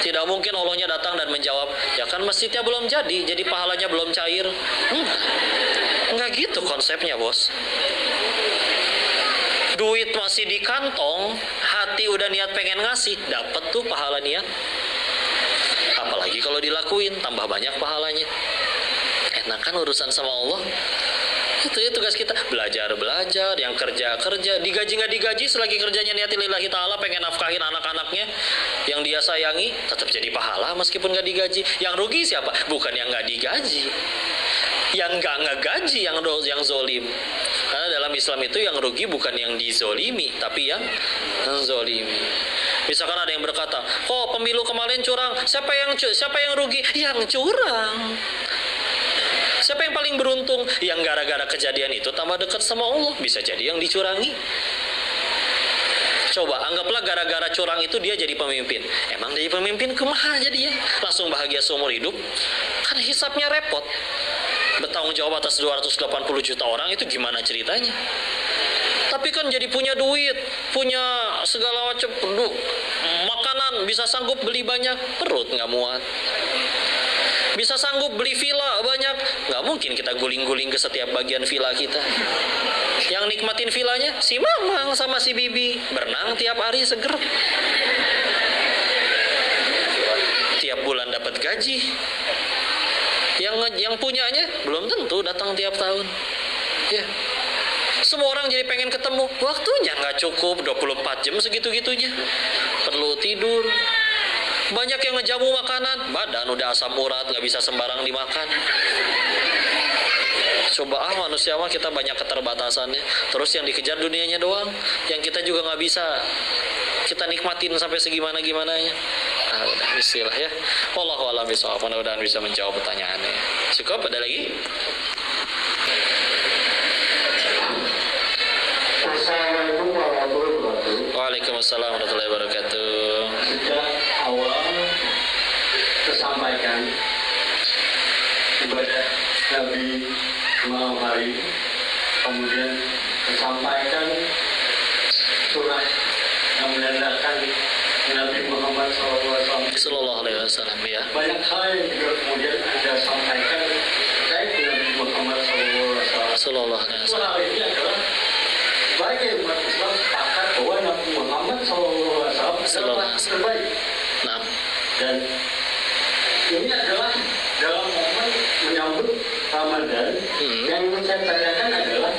Tidak mungkin Allahnya datang dan menjawab, ya kan masjidnya belum jadi pahalanya belum cair. Enggak gitu konsepnya, bos. Duit masih di kantong, hati udah niat pengen ngasih, dapat tuh pahala niat. Apalagi kalau dilakuin, tambah banyak pahalanya. Enak kan urusan sama Allah. Itu ya tugas kita, belajar, yang kerja, digaji nggak digaji, selagi kerjanya niatin lillahi ta'ala, pengen nafkahin anak-anaknya yang dia sayangi, tetap jadi pahala meskipun nggak digaji. Yang rugi siapa? Bukan yang nggak digaji, yang nggak ngegaji, yang zolim. Karena dalam Islam itu yang rugi bukan yang dizolimi, tapi yang zolimi. Misalkan ada yang berkata, kok pemilu kemarin curang, siapa yang rugi? Yang curang. Siapa yang paling beruntung? Yang gara-gara kejadian itu tambah dekat sama Allah. Bisa jadi yang dicurangi. Coba anggaplah gara-gara curang itu dia jadi pemimpin. Emang jadi pemimpin kumaha jadi ya? Langsung bahagia seumur hidup? Kan hisapnya repot. Bertanggung jawab atas 280 juta orang itu gimana ceritanya? Tapi kan jadi punya duit, punya segala macam makanan, bisa sanggup beli banyak, perut nggak muat. Bisa sanggup beli villa banyak, nggak mungkin kita guling-guling ke setiap bagian villa kita. Yang nikmatin villanya si Mamang sama si Bibi, berenang tiap hari seger. Tiap bulan dapat gaji. Yang punyanya belum tentu datang tiap tahun. Ya. Semua orang jadi pengen ketemu, waktunya nggak cukup 24 jam segitu-gitunya. Perlu tidur. Banyak yang ngejamu makanan, badan udah asam urat, nggak bisa sembarang dimakan. Coba manusia mah kita banyak keterbatasannya. Terus yang dikejar dunianya doang, yang kita juga nggak bisa kita nikmatin sampai segimana-gimananya. Udah bismillah ya. Wallahu a'lam bishawab. Mudah-mudahan bisa menjawab pertanyaannya. Cukup, ada lagi? Assalamualaikum warahmatullahi wabarakatuh. Waalaikumsalam warahmatullahi wabarakatuh. Sejak awal tersampaikan ibadah Nabi malam hari, kemudian tersampaikan surat yang menandakan Nabi Muhammad SAW. Sallallahu alaihi wasallam ya. Banyak hal yang juga kemudian Anda sampaikan terkait dengan Nabi Muhammad SAW. Sallallahu alaihi Itu wasallam. hal ini adalah sebagai umat Islam sepakat bahwa Nabi Muhammad SAW adalah terbaik. Nah, Dan ini adalah dalam momen menyambut Ramadan. Yang ingin saya tanyakan adalah,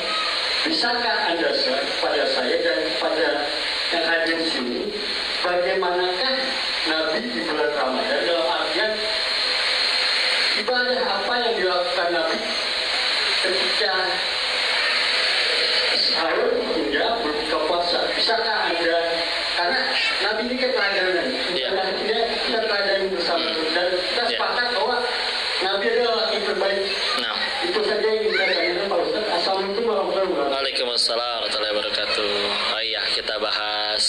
bisakah Anda kepada saya dan kepada yang hadir di sini, bagaimanakah Nabi di bulan Ramadan, dalam artian ibadah apa yang dilakukan Nabi ketika sahur hingga berbuka puasa? Bisakah Anda, karena Nabi ini kan teladan, Ya. kita teladan bersama, dan kita Ya. sepakat bahwa Nabi adalah yang terbaik. nah. Itu saja yang bisa saya tanyakan Pak Ustaz. Assalamualaikum warahmatullahi wabarakatuh. Waalaikumsalam warahmatullahi wabarakatuh. Oh iya, kita bahas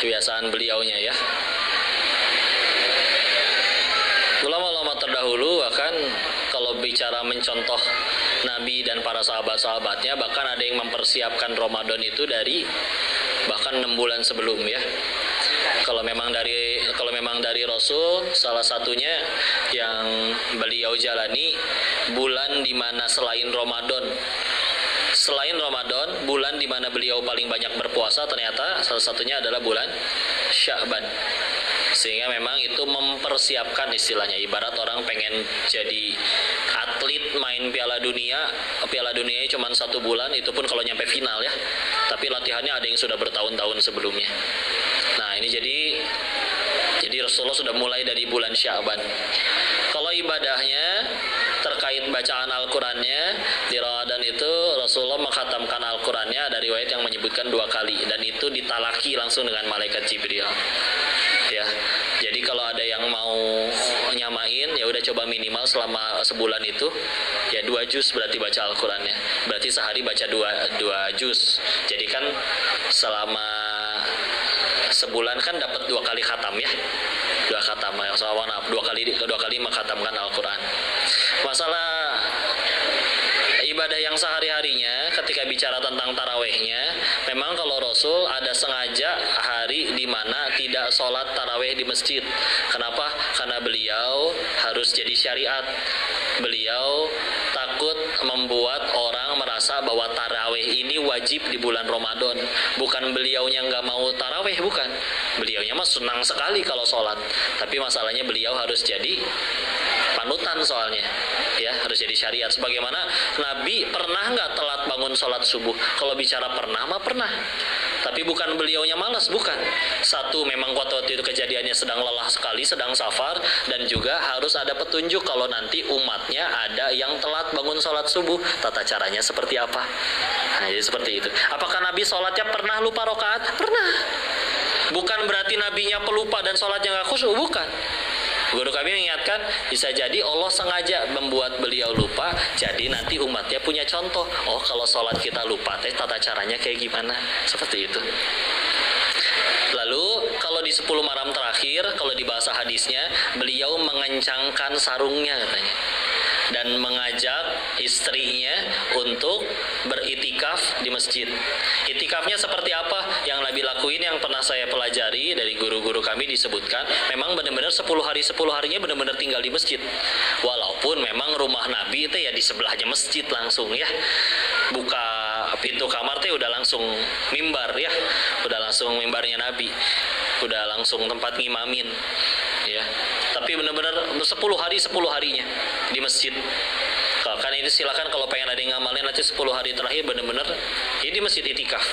kebiasaan beliaunya ya. Ulama-ulama terdahulu bahkan kalau bicara mencontoh Nabi dan para sahabat-sahabatnya, bahkan ada yang mempersiapkan Ramadan itu dari bahkan 6 bulan sebelum ya. Kalau memang dari Rasul, salah satunya yang beliau jalani bulan di mana selain Ramadan, bulan di mana beliau paling banyak berpuasa ternyata salah satunya adalah bulan Sya'ban. Sehingga memang itu mempersiapkan, istilahnya ibarat orang pengen jadi atlet main Piala Dunia cuma 1 bulan, itu pun kalau nyampe final ya, tapi latihannya ada yang sudah bertahun-tahun sebelumnya. Nah ini jadi Rasulullah sudah mulai dari bulan Sya'ban. Kalau ibadahnya terkait bacaan Al-Qurannya di Ramadan itu, Rasulullah mengkhatamkan Al-Qurannya, ada riwayat yang menyebutkan 2 kali, dan itu ditalaki langsung dengan malaikat Jibril ya. Jadi kalau ada yang mau nyamain, ya udah coba minimal selama sebulan itu ya 2 juz berarti baca Al-Qurannya, berarti sehari baca 2 juz. Jadi kan selama sebulan kan dapat 2 kali khatam ya, 2 khatam yang sama, 2 kali mengkhatamkan Al-Quran. Masalah ibadah yang sehari-harinya, ketika bicara tentang tarawehnya, memang kalau Rasul ada sengaja hari di mana tidak sholat taraweh di masjid. Kenapa? Karena beliau harus jadi syariat. Beliau takut membuat orang merasa bahwa tarawih ini wajib di bulan Ramadan. Bukan beliaunya nggak mau tarawih, bukan. Beliaunya mah senang sekali kalau sholat. Tapi masalahnya beliau harus jadi panutan soalnya, ya, harus jadi syariat. Sebagaimana Nabi pernah nggak telat bangun sholat subuh? Kalau bicara pernah mah pernah. Tapi bukan beliaunya malas, bukan. Satu, memang waktu itu kejadiannya sedang lelah sekali, sedang safar, dan juga harus ada petunjuk kalau nanti umatnya ada yang telat bangun sholat subuh, tata caranya seperti apa. Nah, jadi seperti itu. Apakah Nabi sholatnya pernah lupa rakaat? Pernah. Bukan berarti nabinya pelupa dan sholatnya nggak khusyuk, bukan. Guru kami mengingatkan, bisa jadi Allah sengaja membuat beliau lupa, jadi nanti umatnya punya contoh. Oh, kalau sholat kita lupa, tata caranya kayak gimana? Seperti itu. Lalu, kalau di 10 malam terakhir, kalau di bahasa hadisnya, beliau mengencangkan sarungnya katanya. Dan mengajak istrinya untuk beritikaf di masjid. Itikafnya seperti apa yang Nabi lakuin, yang pernah saya pelajari dari guru-guru kami disebutkan, memang benar-benar 10 harinya benar-benar tinggal di masjid. Walaupun memang rumah Nabi itu ya di sebelahnya masjid langsung, ya. Buka pintu kamar tuh udah langsung mimbar, ya. Udah langsung mimbarnya Nabi. Udah langsung tempat ngimamin, ya. Tapi benar-benar 10 harinya di masjid. Kan itu silakan kalau pengen ada yang ngamalin nanti 10 hari terakhir benar-benar ya di masjid itikaf.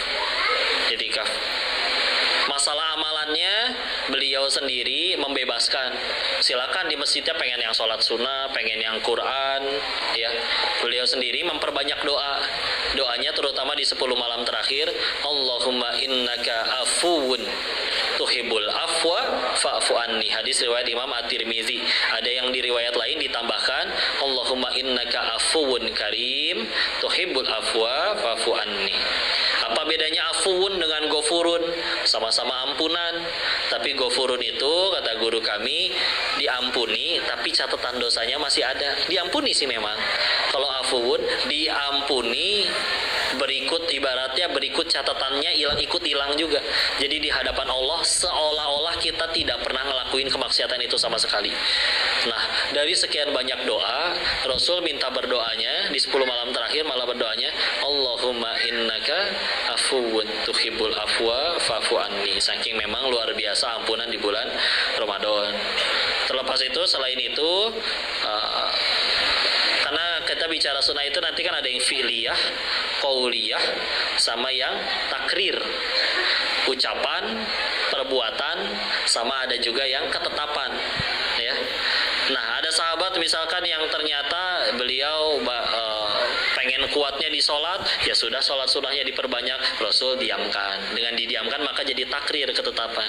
Masalah amalannya beliau sendiri membebaskan. Silakan di masjidnya pengen yang sholat sunnah, pengen yang Quran, ya. Beliau sendiri memperbanyak doa. Doanya terutama di 10 malam terakhir, Allahumma innaka afuwun tuhibbul afwa fa'fu anni. Hadis riwayat Imam At-Tirmizi. Ada yang di riwayat lain ditambahkan, Allahumma innaka afuwun karim tuhibbul afwa fa'fu anni. Apa bedanya afuwun dengan gofurun? Sama-sama ampunan. Tapi gofurun itu, kata guru kami, diampuni, tapi catatan dosanya masih ada. Diampuni sih memang. Kalau afuwun, diampuni, ibaratnya berikut catatannya ikut hilang juga. Jadi di hadapan Allah, seolah-olah kita tidak pernah ngelakuin kemaksiatan itu sama sekali. Nah, dari sekian banyak doa, Rasul minta berdoanya, di 10 malam terakhir malah berdoanya, Allahumma innaka afuwun tuhibbul afwa fa'fu anni. Saking memang luar biasa ampunan di bulan Ramadan. Terlepas itu, selain itu, karena kita bicara sunnah itu nanti kan ada yang fi'liyah, qauliyah, sama yang takrir. Ucapan, perbuatan, sama ada juga yang ketetapan, ya. Nah, ada sahabat misalkan yang ternyata beliau pengen kuatnya di sholat, ya sudah sholat sunnahnya diperbanyak, Rasul diamkan. Dengan didiamkan maka jadi takrir, ketetapan.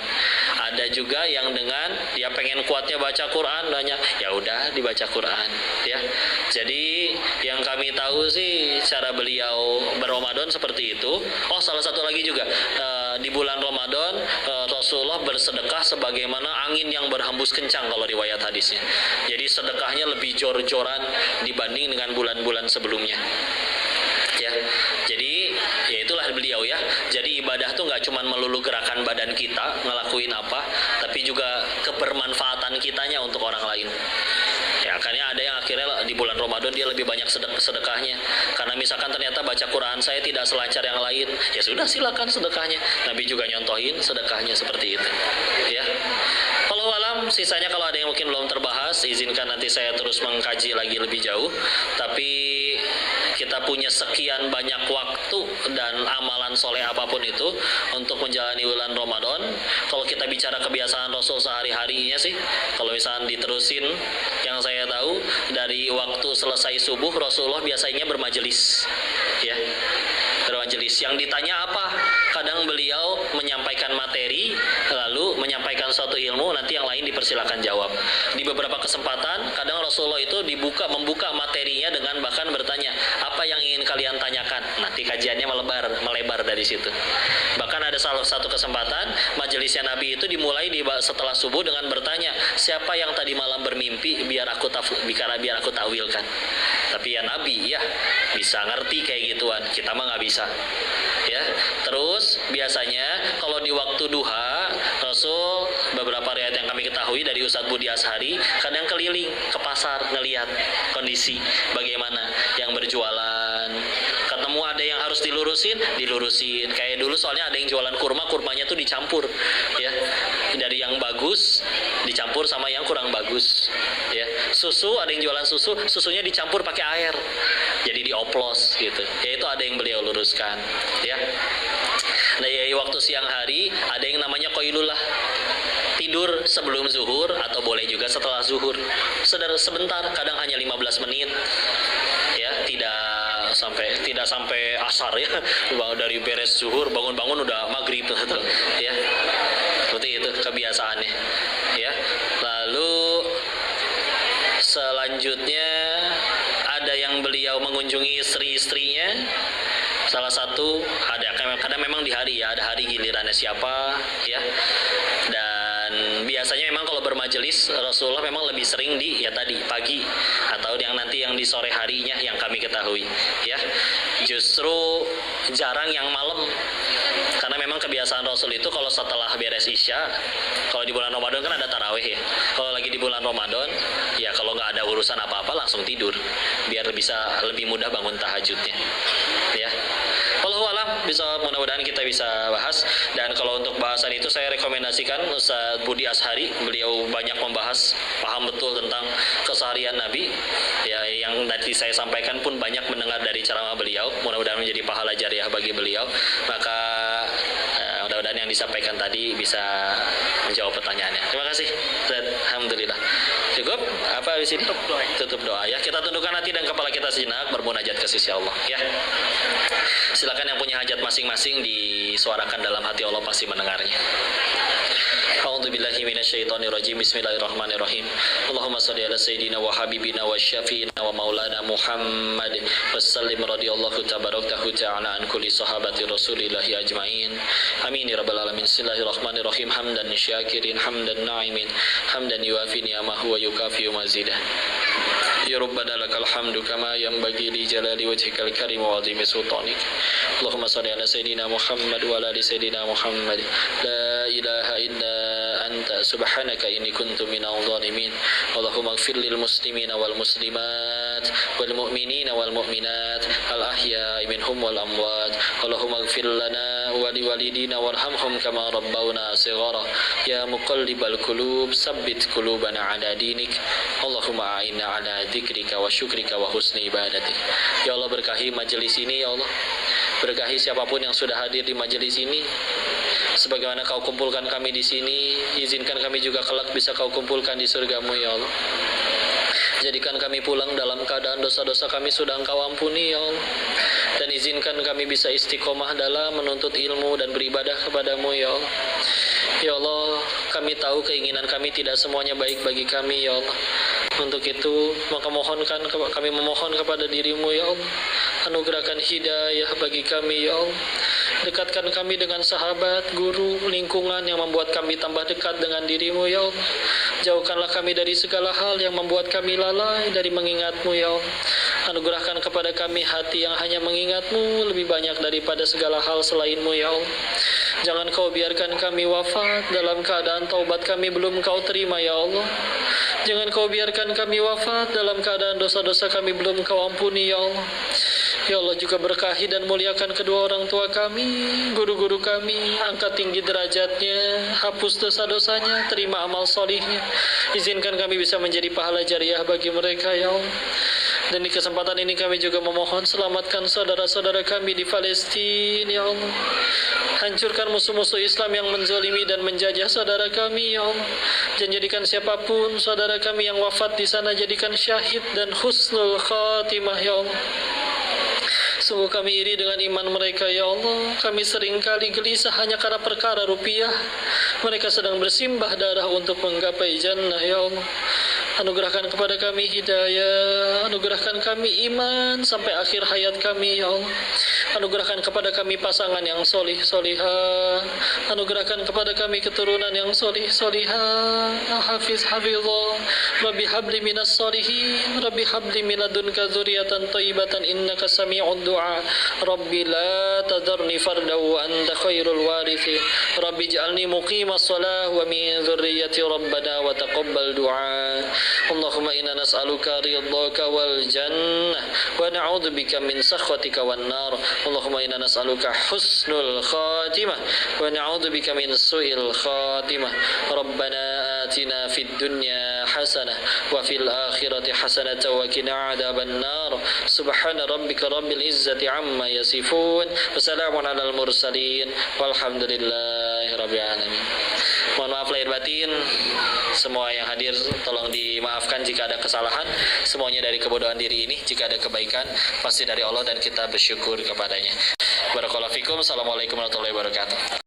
Ada juga yang dengan dia pengen kuatnya baca Quran, banyak, ya udah dibaca Quran, ya. Jadi yang kami tahu sih cara beliau berRamadan seperti itu. Oh, salah satu lagi juga, di bulan Ramadan Rasulullah bersedekah sebagaimana angin yang berhembus kencang kalau riwayat hadisnya. Jadi sedekahnya lebih jor-joran dibanding dengan bulan-bulan sebelumnya, ya. Jadi ya itulah beliau, ya. Jadi ibadah tuh nggak cuma melulu gerakan badan kita ngelakuin apa, tapi juga kebermanfaatan kitanya untuk orang lain. Ya, akhirnya ada yang akhirnya di bulan Ramadan dia lebih banyak sedekahnya. Karena misalkan ternyata baca Quran saya tidak selancar yang lain, ya sudah silakan sedekahnya. Nabi juga nyontohin sedekahnya seperti itu, ya. Kalau alam, sisanya kalau ada yang mungkin belum terbahas, izinkan nanti saya terus mengkaji lagi lebih jauh. Tapi kita punya sekian banyak waktu dan amalan soleh apapun itu untuk menjalani bulan Ramadan. Kalau kita bicara kebiasaan Rasul sehari-harinya sih, kalau misalnya diterusin, yang saya tahu dari waktu selesai subuh Rasulullah biasanya bermajelis, ya. Bermajelis. Yang ditanya apa? Kadang beliau menyampaikan materi, lalu menyampaikan suatu ilmu, nanti yang lain dipersilakan jawab. Di beberapa kesempatan, kadang Rasulullah itu membuka materinya dengan bahkan bertanya, apa yang ingin kalian tanyakan? Nanti kajiannya melebar dari situ. Bahkan ada salah satu kesempatan, majelisnya Nabi itu dimulai setelah subuh dengan bertanya, siapa yang tadi malam bermimpi, biar aku takwilkan. Tapi ya Nabi, ya bisa ngerti kayak gituan, kita mah nggak bisa, ya. Terus biasanya kalau di waktu duha, Rasul beberapa riwayat yang kami ketahui ketahui dari Ustadz Budi Ashari, kadang keliling ke pasar ngelihat kondisi bagaimana yang berjualan. Ketemu ada yang harus dilurusin. Kayak dulu soalnya ada yang jualan kurmanya tuh dicampur, ya, dari yang bagus dicampur sama yang kurang bagus, ya. Susu ada yang jualan susunya dicampur pakai air, jadi dioplos gitu. Ya itu ada yang beliau luruskan, ya. Nah, ya, waktu siang hari ada yang namanya qailulah, tidur sebelum zuhur atau boleh juga setelah zuhur. Sebentar, kadang hanya 15 menit. Ya, tidak sampai asar ya. Dari beres zuhur bangun udah maghrib gitu. Ya. Seperti itu kebiasaannya. Ya. Lalu selanjutnya ada yang beliau mengunjungi istri-istrinya. Salah satu kadang memang di hari ya, ada hari gilirannya siapa ya. Dan biasanya memang kalau bermajelis Rasulullah memang lebih sering di ya tadi pagi atau yang nanti yang di sore harinya yang kami ketahui ya. Justru jarang yang malam. Karena memang kebiasaan Rasul itu kalau setelah beres Isya, kalau di bulan Ramadan kan ada tarawih ya. Kalau lagi di bulan Ramadan, ya kalau nggak ada urusan apa-apa langsung tidur, biar bisa lebih mudah bangun tahajudnya. Ya. Wallahu alam, mudah-mudahan kita bisa bahas. Dan kalau untuk bahasan itu saya rekomendasikan Ustaz Budi Ashari, beliau banyak membahas, paham betul tentang keseharian Nabi. Ya, yang tadi saya sampaikan pun banyak mendengar dari ceramah beliau. Mudah-mudahan menjadi pahala jariah bagi beliau. Maka mudah-mudahan yang disampaikan tadi bisa menjawab pertanyaannya. Terima kasih. Alhamdulillah. Cukup? Apa di sini? Tutup doa ya. Kita tundukkan hati dan kepala kita sejenak bermunajat ke sisi Allah ya. Silakan yang punya hajat masing-masing disuarakan dalam hati, Allah pasti mendengarnya. A'udzubillahi minasyaitonirrajim. Bismillahirrahmanirrahim. Allahumma shalli ala sayyidina wa habibina wa syafi'ina wa maulana Muhammad wa sallim radhiyallahu tabaraktahu ta'ala an kulli sahabati Rasulillahi ajmain. Amin ya rabbal alamin. Bismillahirrahmanirrahim. Hamdan syakirin, hamdan na'imin, hamdan yuafi ni'amahu wa yukafi mazidah. Ya Rabbana lakal hamdu kama yanbaghi li jalali wajhikal karim wa 'azimi sultanik. Allahumma shalli ala sayyidina Muhammad wa ala ali sayyidina Muhammad. La ilaha illa anta subhanaka inni kuntu minadh dhalimin. Allahumma ighfir lil muslimina wal muslimat wal mu'minina wal mu'minat al ahya'i minhum wal amwat. Allahumma ighfir lana wa li walidina warhamhum kama rabbawna shighara. Ya muqallibal qulub tsabbit qulubana ala dinik. Allahumma a'inna ala dzikrika wa syukrika wa husni ibadatik. Ya Allah, berkahi majelis ini ya Allah. Berkahi siapapun yang sudah hadir di majelis ini. Sebagaimana Kau kumpulkan kami di sini, izinkan kami juga kelak bisa Kau kumpulkan di surga-Mu ya Allah. Jadikan kami pulang dalam keadaan dosa-dosa kami sudah Engkau ampuni ya Allah. Dan izinkan kami bisa istiqomah dalam menuntut ilmu dan beribadah kepadamu ya Allah. Ya Allah, kami tahu keinginan kami tidak semuanya baik bagi kami ya Allah. Untuk itu maka kami memohon kepada dirimu ya Allah, anugerahkan hidayah bagi kami ya Allah. Dekatkan kami dengan sahabat, guru, lingkungan yang membuat kami tambah dekat dengan dirimu ya Allah. Jauhkanlah kami dari segala hal yang membuat kami lalai dari mengingatmu ya Allah. Anugerahkan kepada kami hati yang hanya mengingatmu lebih banyak daripada segala hal selainmu ya Allah. Jangan Kau biarkan kami wafat dalam keadaan taubat kami belum Kau terima ya Allah. Jangan Kau biarkan kami wafat dalam keadaan dosa-dosa kami belum Kau ampuni ya Allah. Ya Allah, juga berkahi dan muliakan kedua orang tua kami, guru-guru kami, angkat tinggi derajatnya, hapus dosa-dosanya, terima amal solihnya. Izinkan kami bisa menjadi pahala jariah bagi mereka ya Allah. Dan di kesempatan ini kami juga memohon selamatkan saudara-saudara kami di Palestina ya Allah. Hancurkan musuh-musuh Islam yang menzalimi dan menjajah saudara kami ya Allah. Dan jadikan siapapun saudara kami yang wafat di sana jadikan syahid dan husnul khatimah ya Allah. Sungguh kami iri dengan iman mereka ya Allah. Kami seringkali gelisah hanya karena perkara rupiah. Mereka sedang bersimbah darah untuk menggapai jannah ya Allah. Anugerahkan kepada kami hidayah, anugerahkan kami iman sampai akhir hayat kami ya Allah. Anugerahkan kepada kami pasangan yang solih solihah, anugerahkan kepada kami keturunan yang solih solihah. Hafiz hafizah, Rabbi habli minas solihin, Rabbi habli minadunka dzurriatan thayyibatan innaka sami'ud du'a. Rabbi la tadharni fardan wa anta khairul warithin. Rabbi ij'alni muqimas shalah wa min dzurriyyati rabbana wa taqabbal du'a. Allahumma inna nas'aluka ridhaka wal jannah wa na'udzubika min sakhatika wan nar. Allahumma inna nas'aluka husnul khatimah wa na'udzubika min su'il khatimah. Rabbana atina fid dunya hasanah wa fil akhirati hasanah wa qina adzaban nar. Subhana rabbika rabbil izzati amma yasifun. Wassalamun alal mursalin walhamdulillahi rabbil alamin. Mohon maaf lahir batin. Semua yang hadir tolong dimaafkan jika ada kesalahan. Semuanya dari kebodohan diri ini. Jika ada kebaikan pasti dari Allah dan kita bersyukur kepadanya. Barakallahu fikum. Assalamualaikum warahmatullahi wabarakatuh.